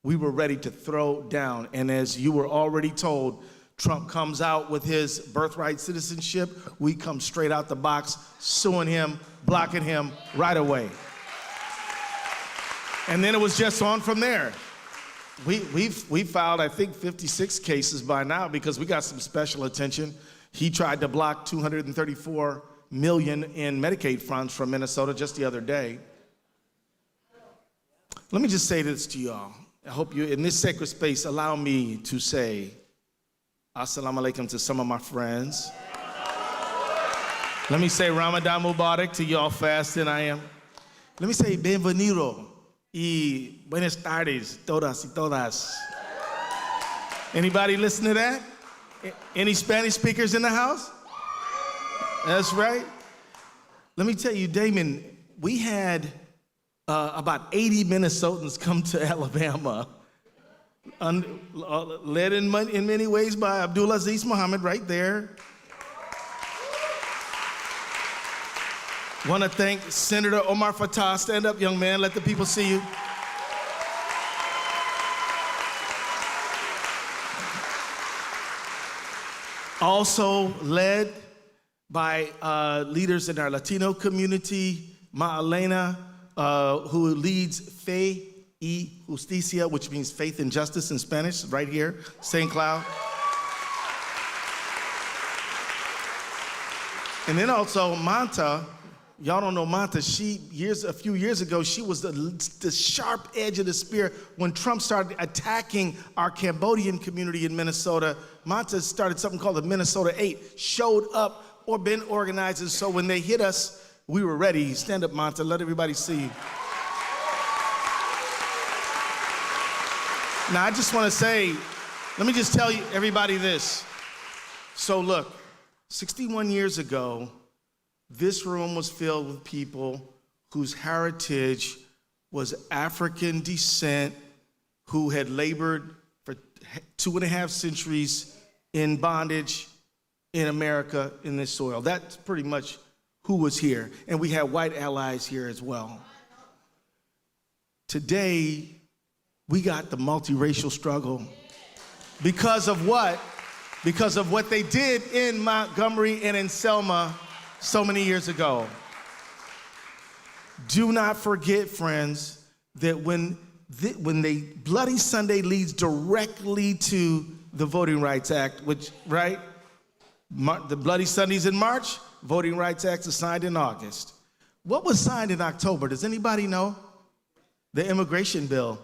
we were ready to throw down. And as you were already told, Trump comes out with his birthright citizenship. We come straight out the box, suing him, blocking him right away. And then it was just on from there. We filed, I think, 56 cases by now because we got some special attention. He tried to block $234 million in Medicaid funds from Minnesota just the other day. Let me just say this to y'all. I hope you, in this sacred space, allow me to say Assalamu alaikum to some of my friends. Let me say Ramadan Mubarak to y'all fasting I am. Let me say bienvenido y buenas tardes, todas y todas. Anybody listen to that? Any Spanish speakers in the house? That's right. Let me tell you, Damon, we had about 80 Minnesotans come to Alabama, led in many ways by Abdulaziz Muhammad right there. Want to thank Senator Omar Fattah. Stand up, young man, let the people see you. Also led by leaders in our Latino community, Ma Elena, who leads Fe y Justicia, which means faith and justice in Spanish, right here, St. Cloud. And then also Manta, y'all don't know Manta, a few years ago, she was the sharp edge of the spear when Trump started attacking our Cambodian community in Minnesota. Manta started something called the Minnesota 8, showed up or been organized, and so when they hit us, we were ready. Stand up, Manta, let everybody see you. Now, I just want to say, let me just tell you, everybody this. So look, 61 years ago, this room was filled with people whose heritage was African descent, who had labored for 2.5 centuries in bondage in America, in this soil. That's pretty much who was here. And we had white allies here as well. Today, we got the multiracial struggle. Because of what? Because of what they did in Montgomery and in Selma so many years ago. Do not forget, friends, that when Bloody Sunday leads directly to the Voting Rights Act, which, right? The Bloody Sundays in March, Voting Rights Act is signed in August. What was signed in October? Does anybody know? The immigration bill.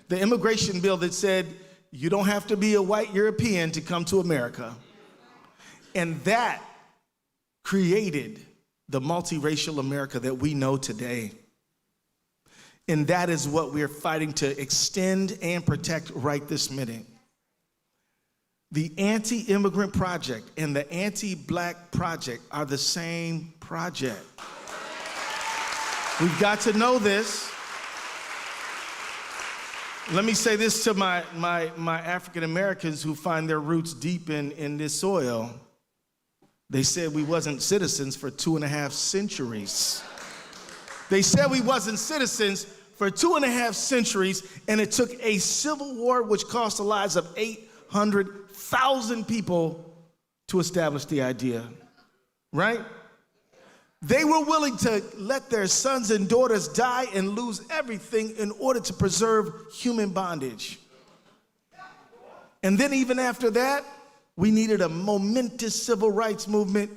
The immigration bill that said you don't have to be a white European to come to America. And that created the multiracial America that we know today. And that is what we're fighting to extend and protect right this minute. The anti-immigrant project and the anti-black project are the same project. We've got to know this. Let me say this to my African Americans who find their roots deep in this soil. They said we wasn't citizens for 2.5 centuries. They said we wasn't citizens for 2.5 centuries, and it took a civil war which cost the lives of 800,000 people to establish the idea, right? They were willing to let their sons and daughters die and lose everything in order to preserve human bondage. And then even after that, we needed a momentous civil rights movement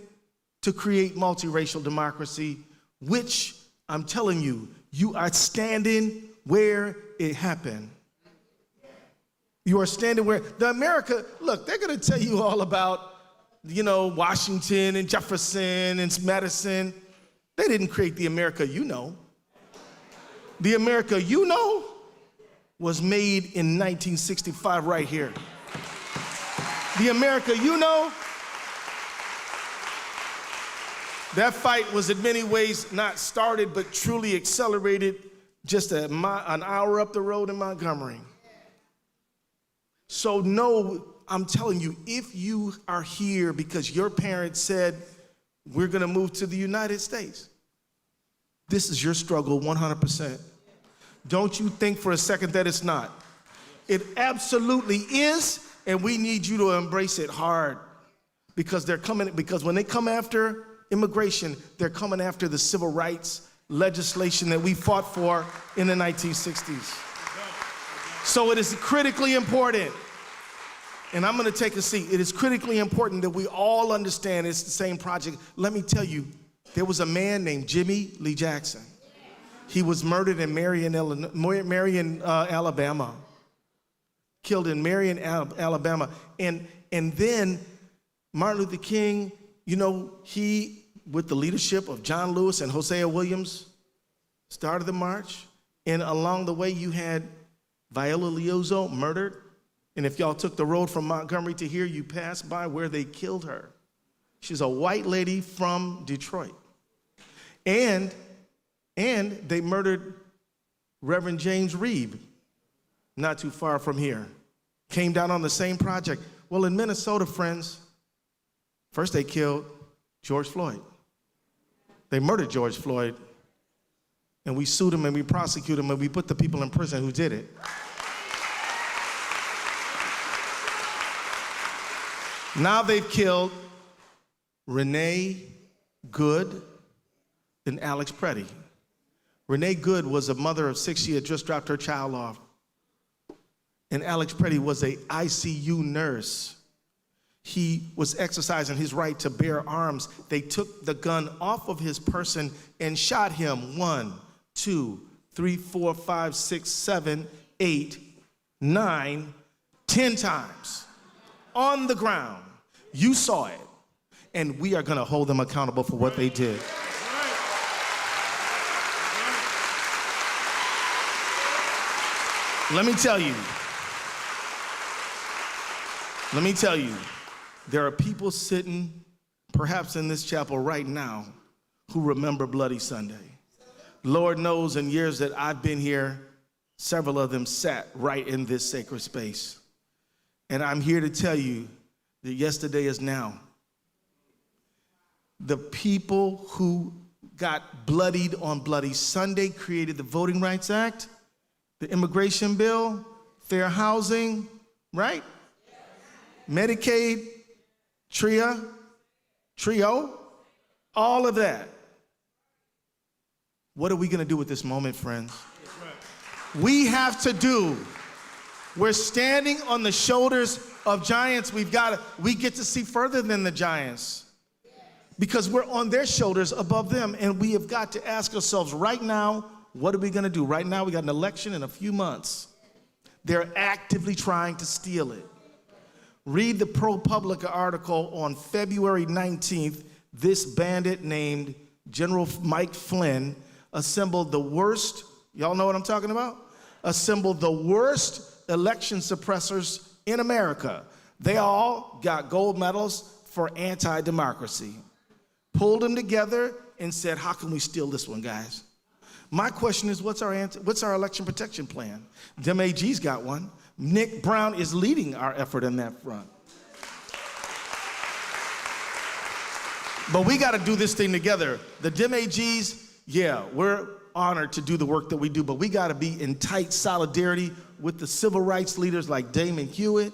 to create multiracial democracy, which I'm telling you, you are standing where it happened. You are standing where the America, look, they're gonna tell you all about, Washington and Jefferson and Madison. They didn't create the America you know. The America you know was made in 1965 right here. The America you know, that fight was in many ways not started, but truly accelerated just an hour up the road in Montgomery. So no, I'm telling you, if you are here because your parents said, we're gonna move to the United States, this is your struggle 100%. Don't you think for a second that it's not. It absolutely is, and we need you to embrace it hard because when they come after immigration, they're coming after the civil rights legislation that we fought for in the 1960s. So it is critically important, and I'm gonna take a seat. It is critically important that we all understand it's the same project. Let me tell you, there was a man named Jimmy Lee Jackson. He was murdered in Marion, Alabama. Killed in Marion, Alabama. And then Martin Luther King, he, with the leadership of John Lewis and Hosea Williams, started the march. And along the way, you had Viola Liuzzo murdered. And if y'all took the road from Montgomery to here, you passed by where they killed her. She's a white lady from Detroit. And they murdered Reverend James Reeb, not too far from here. Came down on the same project. Well, in Minnesota, friends, first they killed George Floyd. They murdered George Floyd, and we sued him and we prosecuted him and we put the people in prison who did it. Now they've killed Renee Good and Alex Preddy. Renee Good was a mother of 6. She had just dropped her child off. And Alex Preddy was a ICU nurse. He was exercising his right to bear arms. They took the gun off of his person and shot him 1, 2, 3, 4, 5, 6, 7, 8, 9, 10 times on the ground. You saw it. And we are gonna hold them accountable for what they did. Let me tell you, there are people sitting perhaps in this chapel right now who remember Bloody Sunday. Lord knows in years that I've been here, several of them sat right in this sacred space. And I'm here to tell you that yesterday is now. The people who got bloodied on Bloody Sunday created the Voting Rights Act, the immigration bill, fair housing, right? Medicaid, TRIO, all of that. What are we going to do with this moment, friends? We have to do. We're standing on the shoulders of giants. We get to see further than the giants because we're on their shoulders above them. And we have got to ask ourselves right now, what are we going to do? Right now, we got an election in a few months. They're actively trying to steal it. Read the ProPublica article on February 19th. This bandit named General Mike Flynn assembled the worst, y'all know what I'm talking about? Assembled the worst election suppressors in America. They all got gold medals for anti-democracy. Pulled them together and said, how can we steal this one, guys? My question is, what's our election protection plan? Dem AG's got one. Nick Brown is leading our effort in that front. But we got to do this thing together. The Dem AGs, yeah, we're honored to do the work that we do, but we got to be in tight solidarity with the civil rights leaders like Damon Hewitt,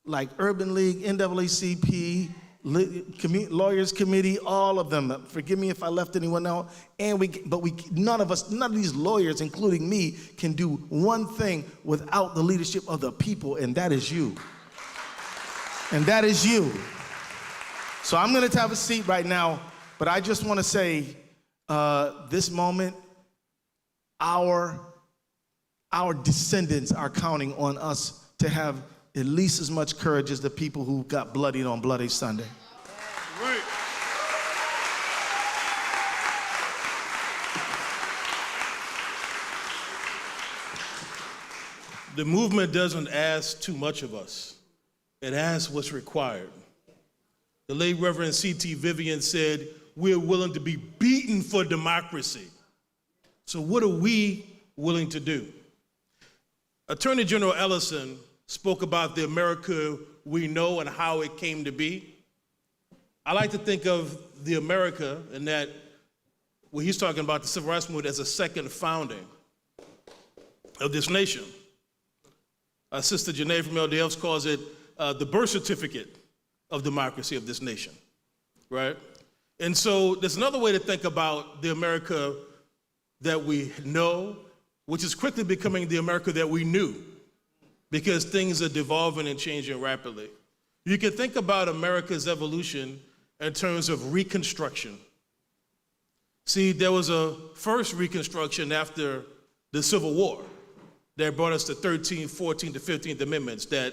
like Urban League, NAACP, Lawyers Committee, all of them. Forgive me if I left anyone out. None of these lawyers, including me, can do one thing without the leadership of the people, and that is you. And that is you. So I'm going to have a seat right now, but I just want to say, this moment, our descendants are counting on us to have at least as much courage as the people who got bloodied on Bloody Sunday. Right. The movement doesn't ask too much of us. It asks what's required. The late Reverend C.T. Vivian said, we're willing to be beaten for democracy. So what are we willing to do? Attorney General Ellison spoke about the America we know and how it came to be. I like to think of the America in that, when he's talking about the civil rights movement as a second founding of this nation. Sister Janae from LDFs calls it the birth certificate of democracy of this nation, right? And so there's another way to think about the America that we know, which is quickly becoming the America that we knew, because things are devolving and changing rapidly. You can think about America's evolution in terms of reconstruction. See, there was a first reconstruction after the Civil War that brought us the 13th, 14th, to 15th Amendments that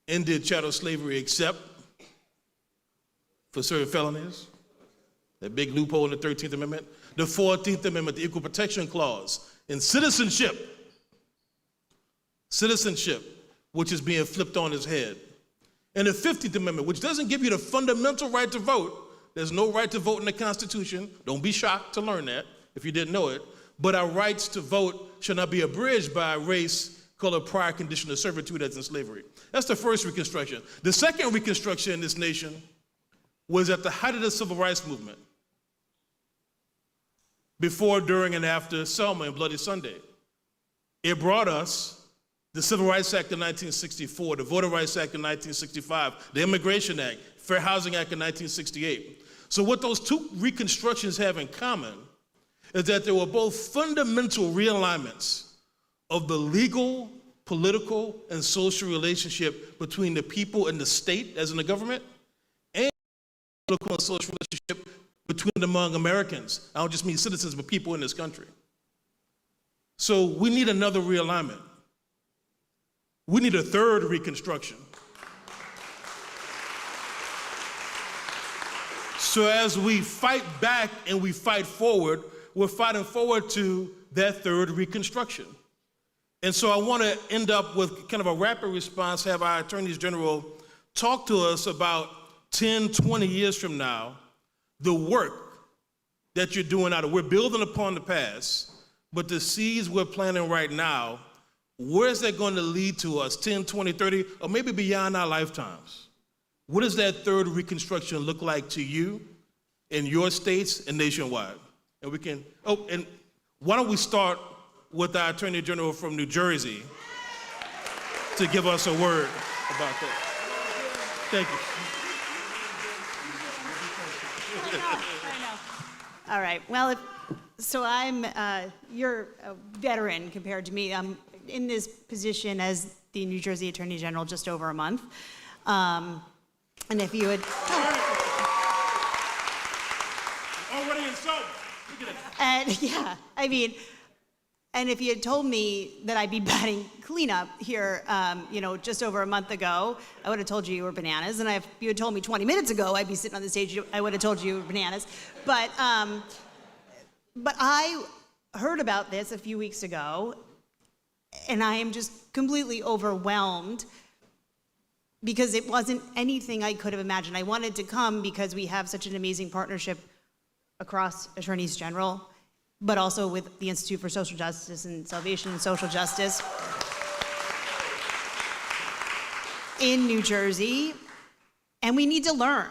ended chattel slavery except for certain felonies. That big loophole in the 13th Amendment. The 14th Amendment, the Equal Protection Clause, and citizenship. Citizenship, which is being flipped on its head. And the 15th Amendment, which doesn't give you the fundamental right to vote. There's no right to vote in the Constitution. Don't be shocked to learn that if you didn't know it. But our rights to vote should not be abridged by race, color, prior condition of servitude as in slavery. That's the first Reconstruction. The second Reconstruction in this nation was at the height of the Civil Rights Movement. Before, during, and after Selma and Bloody Sunday. It brought us the Civil Rights Act of 1964, the Voter Rights Act of 1965, the Immigration Act, Fair Housing Act of 1968. So what those two reconstructions have in common is that there were both fundamental realignments of the legal, political, and social relationship between the people and the state, as in the government, and the political and social relationship between and among Americans. I don't just mean citizens, but people in this country. So we need another realignment. We need a third reconstruction. So as we fight back and we fight forward, we're fighting forward to that third reconstruction. And so I want to end up with kind of a rapid response, have our attorneys general talk to us about 10, 20 years from now, the work that you're doing out of, we're building upon the past, but the seeds we're planting right now, where's that going to lead to us 10, 20, 30, or maybe beyond our lifetimes? What does that third reconstruction look like to you in your states and nationwide? And we can, and why don't we start with our Attorney General from New Jersey to give us a word about that. Thank you. All right. Well, you're a veteran compared to me. I'm in this position as the New Jersey Attorney General just over a month. And if you had... Already in Selma. Look at that. And yeah, I mean, and if you had told me that I'd be batting cleanup here, just over a month ago, I would have told you were bananas. And if you had told me 20 minutes ago I'd be sitting on the stage, I would have told you were bananas. But I heard about this a few weeks ago, and I am just completely overwhelmed because it wasn't anything I could have imagined. I wanted to come because we have such an amazing partnership across attorneys general, but also with the Institute for Social Justice and Salvation and Social Justice in New Jersey. And we need to learn.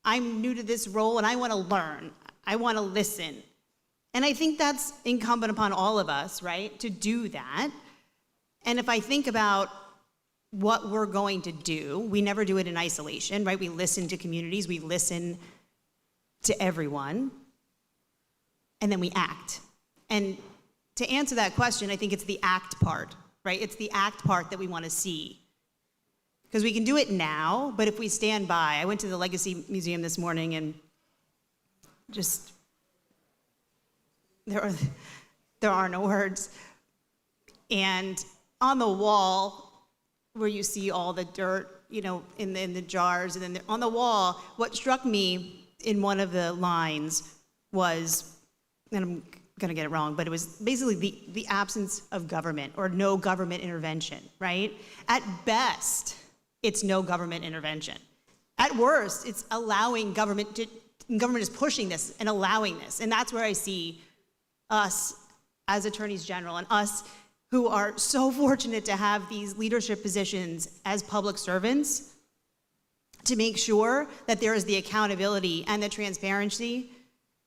I'm new to this role and I want to learn. I want to listen. And I think that's incumbent upon all of us, right, to do that. And if I think about what we're going to do, we never do it in isolation, right? We listen to communities, we listen to everyone, and then we act. And to answer that question, I think it's the act part, right? It's the act part that we want to see. Because we can do it now, but if we stand by, I went to the Legacy Museum this morning and just, there are no words. And on the wall, where you see all the dirt, in the jars, and then on the wall, what struck me in one of the lines was, and I'm gonna get it wrong, but it was basically the absence of government or no government intervention, right? At best, it's no government intervention. At worst, it's allowing government is pushing this and allowing this. And that's where I see us as attorneys general and us who are so fortunate to have these leadership positions as public servants to make sure that there is the accountability and the transparency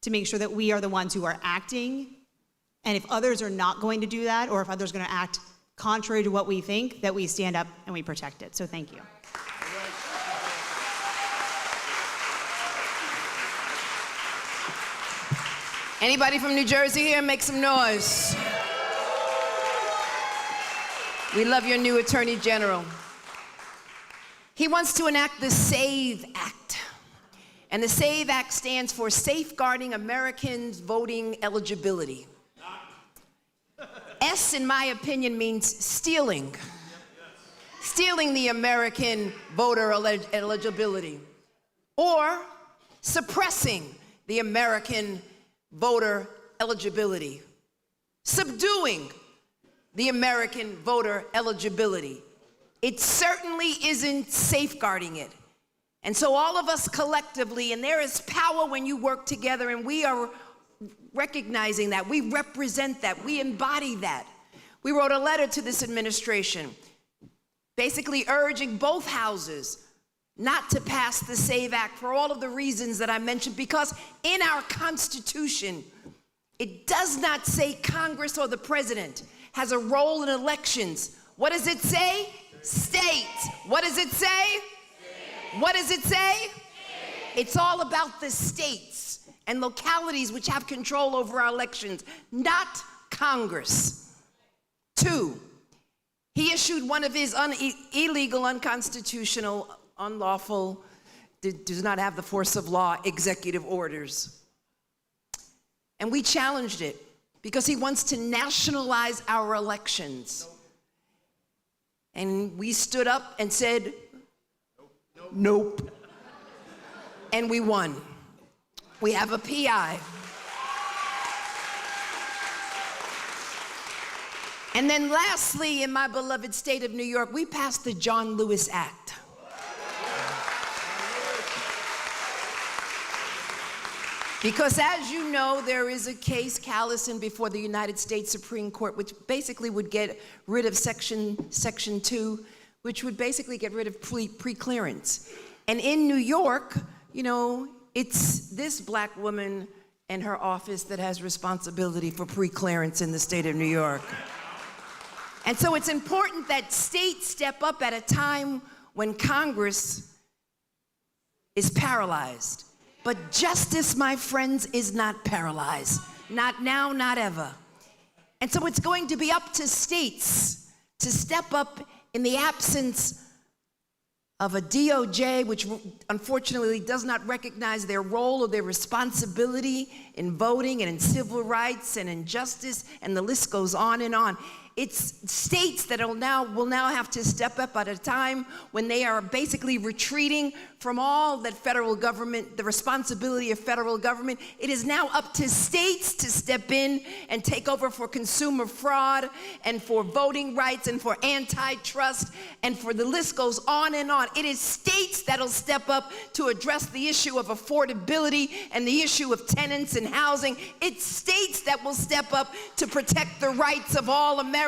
to make sure that we are the ones who are acting. And if others are not going to do that, or if others are going to act contrary to what we think, that we stand up and we protect it. So thank you. Anybody from New Jersey here? Make some noise. We love your new Attorney General. He wants to enact the SAVE Act. And the SAVE Act stands for Safeguarding Americans' Voting Eligibility. S, in my opinion, means stealing. Stealing the American voter eligibility. Or suppressing the American voter eligibility. Subduing the American voter eligibility. It certainly isn't safeguarding it. And so all of us collectively, and there is power when you work together, and we are recognizing that, we represent that, we embody that. We wrote a letter to this administration, basically urging both houses not to pass the SAVE Act for all of the reasons that I mentioned, because in our Constitution, it does not say Congress or the president has a role in elections. What does it say? State. What does it say? State. What does it say? State. It's all about the states and localities which have control over our elections, not Congress. 2, he issued one of his illegal, unconstitutional, unlawful, does not have the force of law, executive orders. And we challenged it because he wants to nationalize our elections. And we stood up and said, nope. And we won. We have a PI. And then lastly, in my beloved state of New York, we passed the John Lewis Act. Because as you know, there is a case, Callison, before the United States Supreme Court, which basically would get rid of Section 2, which would basically get rid of pre-clearance. And in New York, it's this black woman and her office that has responsibility for pre-clearance in the state of New York. And so it's important that states step up at a time when Congress is paralyzed. But justice, my friends, is not paralyzed. Not now, not ever. And so it's going to be up to states to step up in the absence of a DOJ, which unfortunately does not recognize their role or their responsibility in voting and in civil rights and in justice, and the list goes on and on. It's states that will now have to step up at a time when they are basically retreating from all that federal government, the responsibility of federal government. It is now up to states to step in and take over for consumer fraud and for voting rights and for antitrust, and for the list goes on and on. It is states that'll step up to address the issue of affordability and the issue of tenants and housing. It's states that will step up to protect the rights of all Americans.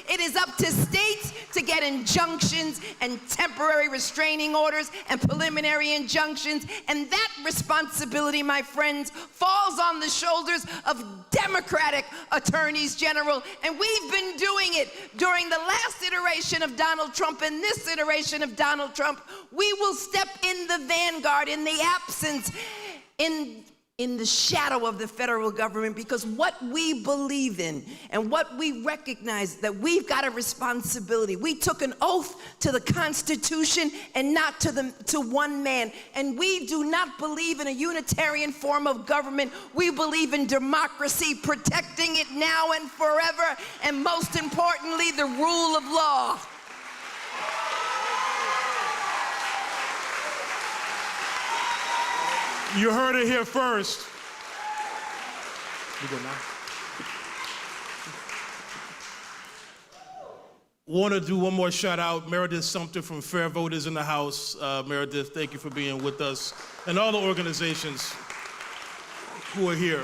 It is up to states to get injunctions and temporary restraining orders and preliminary injunctions. And that responsibility, my friends, falls on the shoulders of Democratic attorneys general. And we've been doing it during the last iteration of Donald Trump and this iteration of Donald Trump. We will step in the vanguard in the absence, in the shadow of the federal government, because what we believe in and what we recognize, that we've got a responsibility. We took an oath to the Constitution and not to one man. And we do not believe in a unitarian form of government. We believe in democracy, protecting it now and forever, and most importantly, the rule of law. You heard it here first. Want to do one more shout out. Meredith Sumter from Fair Voters in the house. Meredith, thank you for being with us, and all the organizations who are here.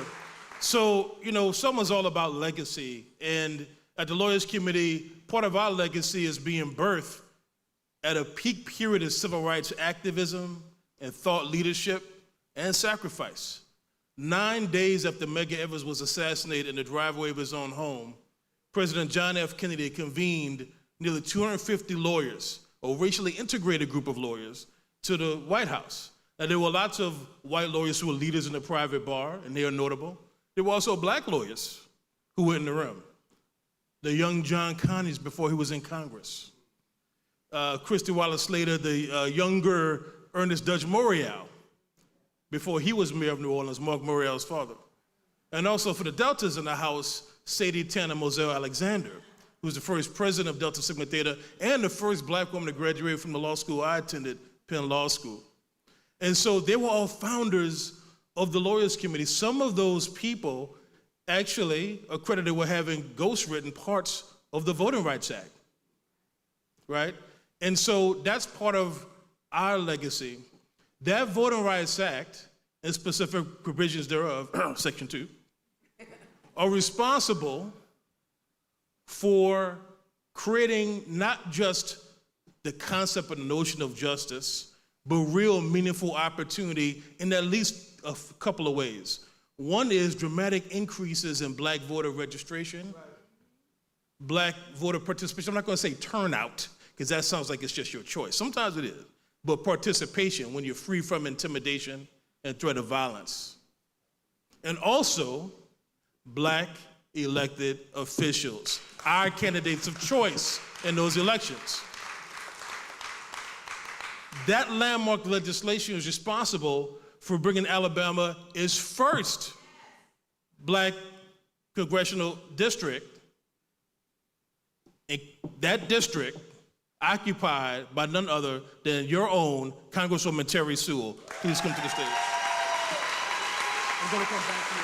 So, you know, Selma's all about legacy, and at the Lawyers Committee, part of our legacy is being birthed at a peak period of civil rights activism and thought leadership and sacrifice. 9 days after Medgar Evers was assassinated in the driveway of his own home, President John F. Kennedy convened nearly 250 lawyers, a racially integrated group of lawyers, to the White House. Now, there were lots of white lawyers who were leaders in the private bar, and they are notable. There were also black lawyers who were in the room. The young John Conneys before he was in Congress. Christy Wallace Slater, the younger Ernest Dudge Morial, before he was mayor of New Orleans, Mark Morial's father. And also for the Deltas in the House, Sadie Tanner Moselle Alexander, who was the first president of Delta Sigma Theta and the first black woman to graduate from the law school I attended, Penn Law School. And so they were all founders of the Lawyers Committee. Some of those people actually are credited with having ghostwritten parts of the Voting Rights Act, right? And so that's part of our legacy. That Voting Rights Act and specific provisions thereof, Section 2, are responsible for creating not just the concept and the notion of justice, but real meaningful opportunity in at least a couple of ways. One is dramatic increases in black voter registration, black voter participation. I'm not going to say turnout, because that sounds like it's just your choice. Sometimes it is. But participation, when you're free from intimidation and threat of violence. And also, black elected officials, our candidates of choice in those elections. That landmark legislation is responsible for bringing Alabama its first black congressional district. And that district occupied by none other than your own Congresswoman Terry Sewell. Please come to the stage. I'm going to come back to you.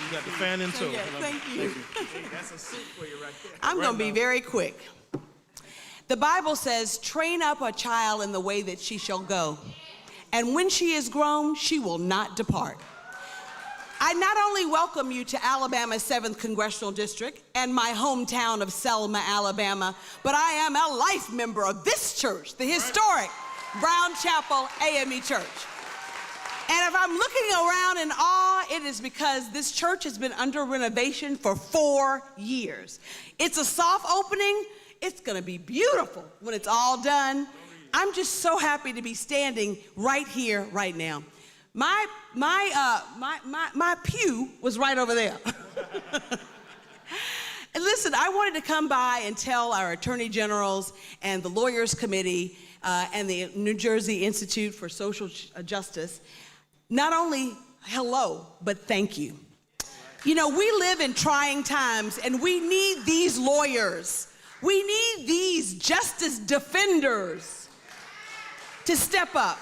You got the fan in tow. Yeah, thank you. That's a suit for you right there. I'm going to be very quick. The Bible says, train up a child in the way that she shall go, and when she is grown, she will not depart. I not only welcome you to Alabama's 7th Congressional District and my hometown of Selma, Alabama, but I am a life member of this church, the historic Brown Chapel AME Church. And if I'm looking around in awe, it is because this church has been under renovation for 4 years. It's a soft opening. It's going to be beautiful when it's all done. I'm just so happy to be standing right here, right now. My pew was right over there. And listen, I wanted to come by and tell our attorney generals and the Lawyers Committee and the New Jersey Institute for Social Justice, not only hello, but thank you. You know, we live in trying times, and we need these lawyers. We need these justice defenders to step up.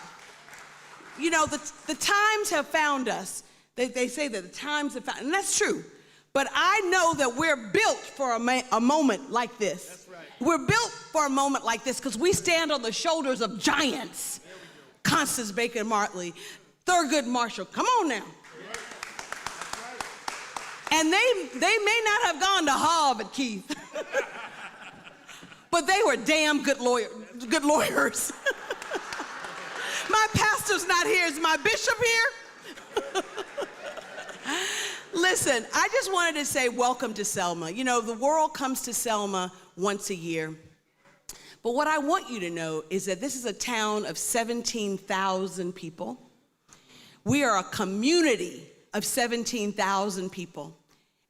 You know, the times have found us. They say that the times have found, and that's true. But I know that we're built for a moment like this. That's right. We're built for a moment like this because we stand on the shoulders of giants. Constance Bacon Martley, Thurgood Marshall, come on now. And they may not have gone to Harvard, Keith, but they were damn good lawyers. My pastor's not here. Is my bishop here? Listen, I just wanted to say welcome to Selma. You know, the world comes to Selma once a year. But what I want you to know is that this is a town of 17,000 people. We are a community of 17,000 people.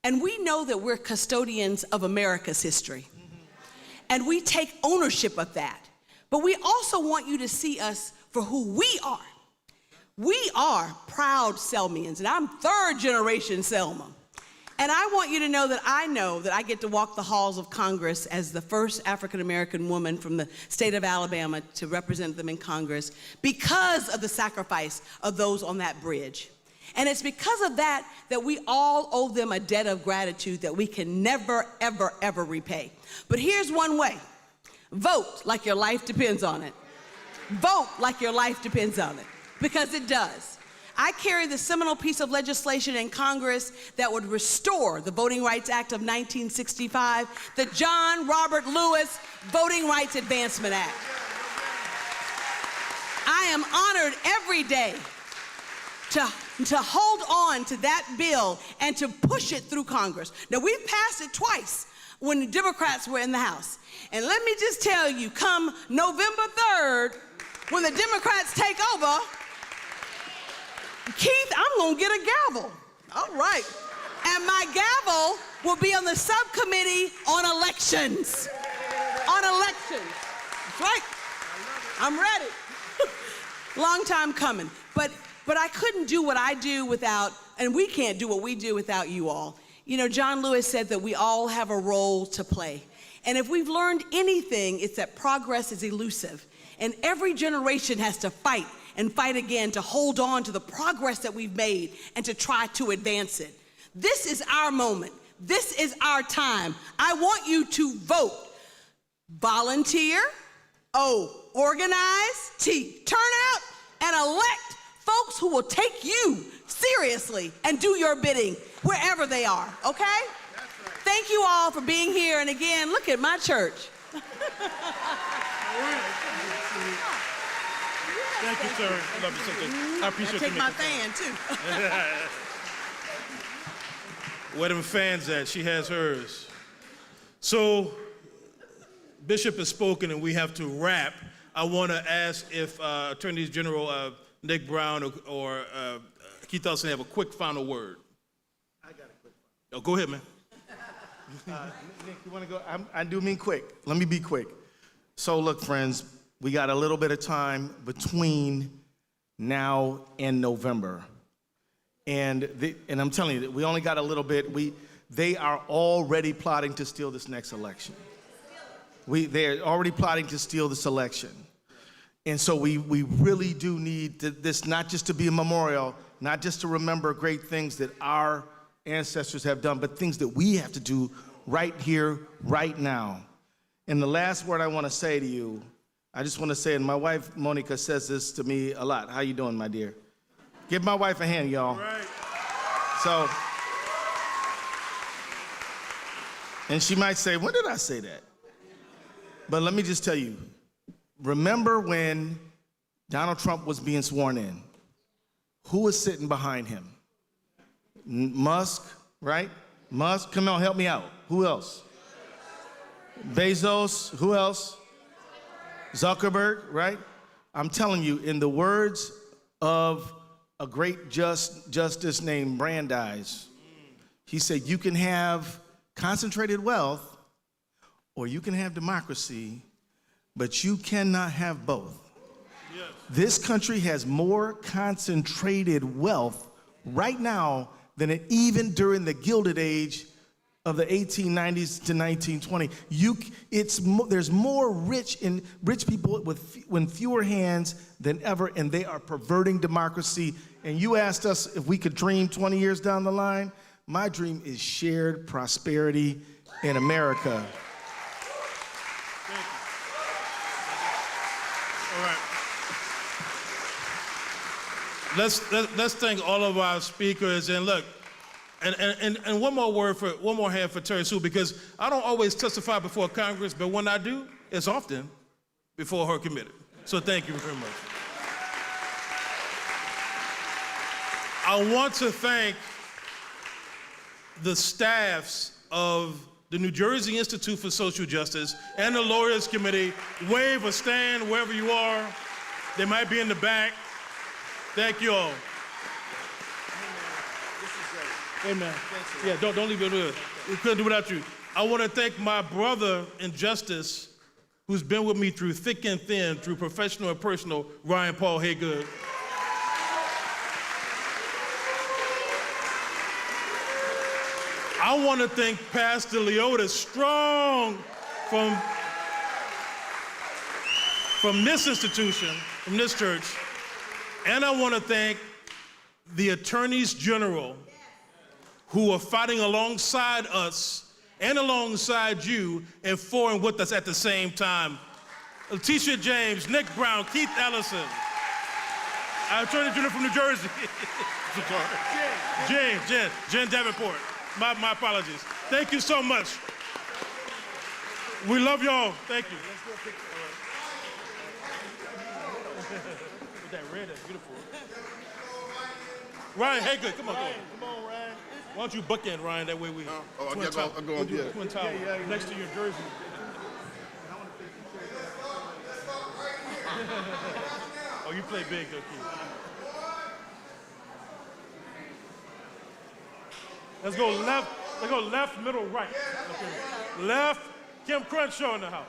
And we know that we're custodians of America's history. And we take ownership of that. But we also want you to see us for who we are. We are proud Selmians, and I'm 3rd generation Selma. And I want you to know that I get to walk the halls of Congress as the first African-American woman from the state of Alabama to represent them in Congress because of the sacrifice of those on that bridge. And it's because of that that we all owe them a debt of gratitude that we can never, ever, ever repay. But here's one way. Vote like your life depends on it. Vote like your life depends on it, because it does. I carry the seminal piece of legislation in Congress that would restore the Voting Rights Act of 1965, the John Robert Lewis Voting Rights Advancement Act. I am honored every day to hold on to that bill and to push it through Congress. Now, we've passed it twice when the Democrats were in the House. And let me just tell you, come November 3rd, when the Democrats take over, Keith, I'm gonna get a gavel. All right. And my gavel will be on the subcommittee on elections. On elections. That's right. I'm ready. Long time coming. But I couldn't do what I do without, and we can't do what we do without you all. You know, John Lewis said that we all have a role to play. And if we've learned anything, it's that progress is elusive. And every generation has to fight and fight again to hold on to the progress that we've made and to try to advance it. This is our moment. This is our time. I want you to vote. Volunteer, organize, turn out, and elect folks who will take you seriously and do your bidding wherever they are, okay? That's right. Thank you all for being here. And again, look at my church. Thank you, sir. I love you so much. I appreciate you. Take my fan, too. Where them fans at? She has hers. So, Bishop has spoken, and we have to wrap. I want to ask if Attorney General Nick Brown or Keith Ellison have a quick final word. I got a quick final. Oh, go ahead, man. Nick, you want to go? I do mean quick. Let me be quick. So, look, friends. We got a little bit of time between now and November. And I'm telling you, we only got a little bit. They are already plotting to steal this next election. They're already plotting to steal this election. And so we really do need this not just to be a memorial, not just to remember great things that our ancestors have done, but things that we have to do right here, right now. And the last word I want to say to you, I just want to say, and my wife, Monica, says this to me a lot. How you doing, my dear? Give my wife a hand, y'all. Right. So, and she might say, when did I say that? But let me just tell you, remember when Donald Trump was being sworn in? Who was sitting behind him? Musk, right? Musk, come on, help me out. Who else? Bezos, who else? Zuckerberg, right? I'm telling you, in the words of a great justice named Brandeis, he said, you can have concentrated wealth or you can have democracy, but you cannot have both. Yes. This country has more concentrated wealth right now than it even during the Gilded Age of the 1890s to 1920. There's more rich people with fewer hands than ever, and they are perverting democracy. And you asked us if we could dream 20 years down the line. My dream is shared prosperity in America. All right. Let's thank all of our speakers, and look, and one more hand for Terry Sue, because I don't always testify before Congress, but when I do, it's often before her committee. So thank you very much. I want to thank the staffs of the New Jersey Institute for Social Justice and the Lawyers Committee. Wave or stand wherever you are. They might be in the back. Thank you all. Amen. Yeah, don't leave it with. We couldn't do without you. I want to thank my brother in justice, who's been with me through thick and thin, through professional and personal, Ryan Paul Haygood. I want to thank Pastor Leota Strong from this institution, from this church. And I want to thank the attorneys general who are fighting alongside us and alongside you and for and with us at the same time. Letitia James, Nick Brown, Keith Ellison, our attorney general from New Jersey. Jen Davenport. My apologies. Thank you so much. We love y'all. Thank you. Let's go pick with that red, that's beautiful. Ryan, hey, good. Come on, Ryan. Come on, Ryan. Why don't you bookend, Ryan? That way we. Twin tower. Next to your jersey. Oh, you play big, though, Keith. Let's go left, middle, right. Okay. Left, Kim Crenshaw in the house.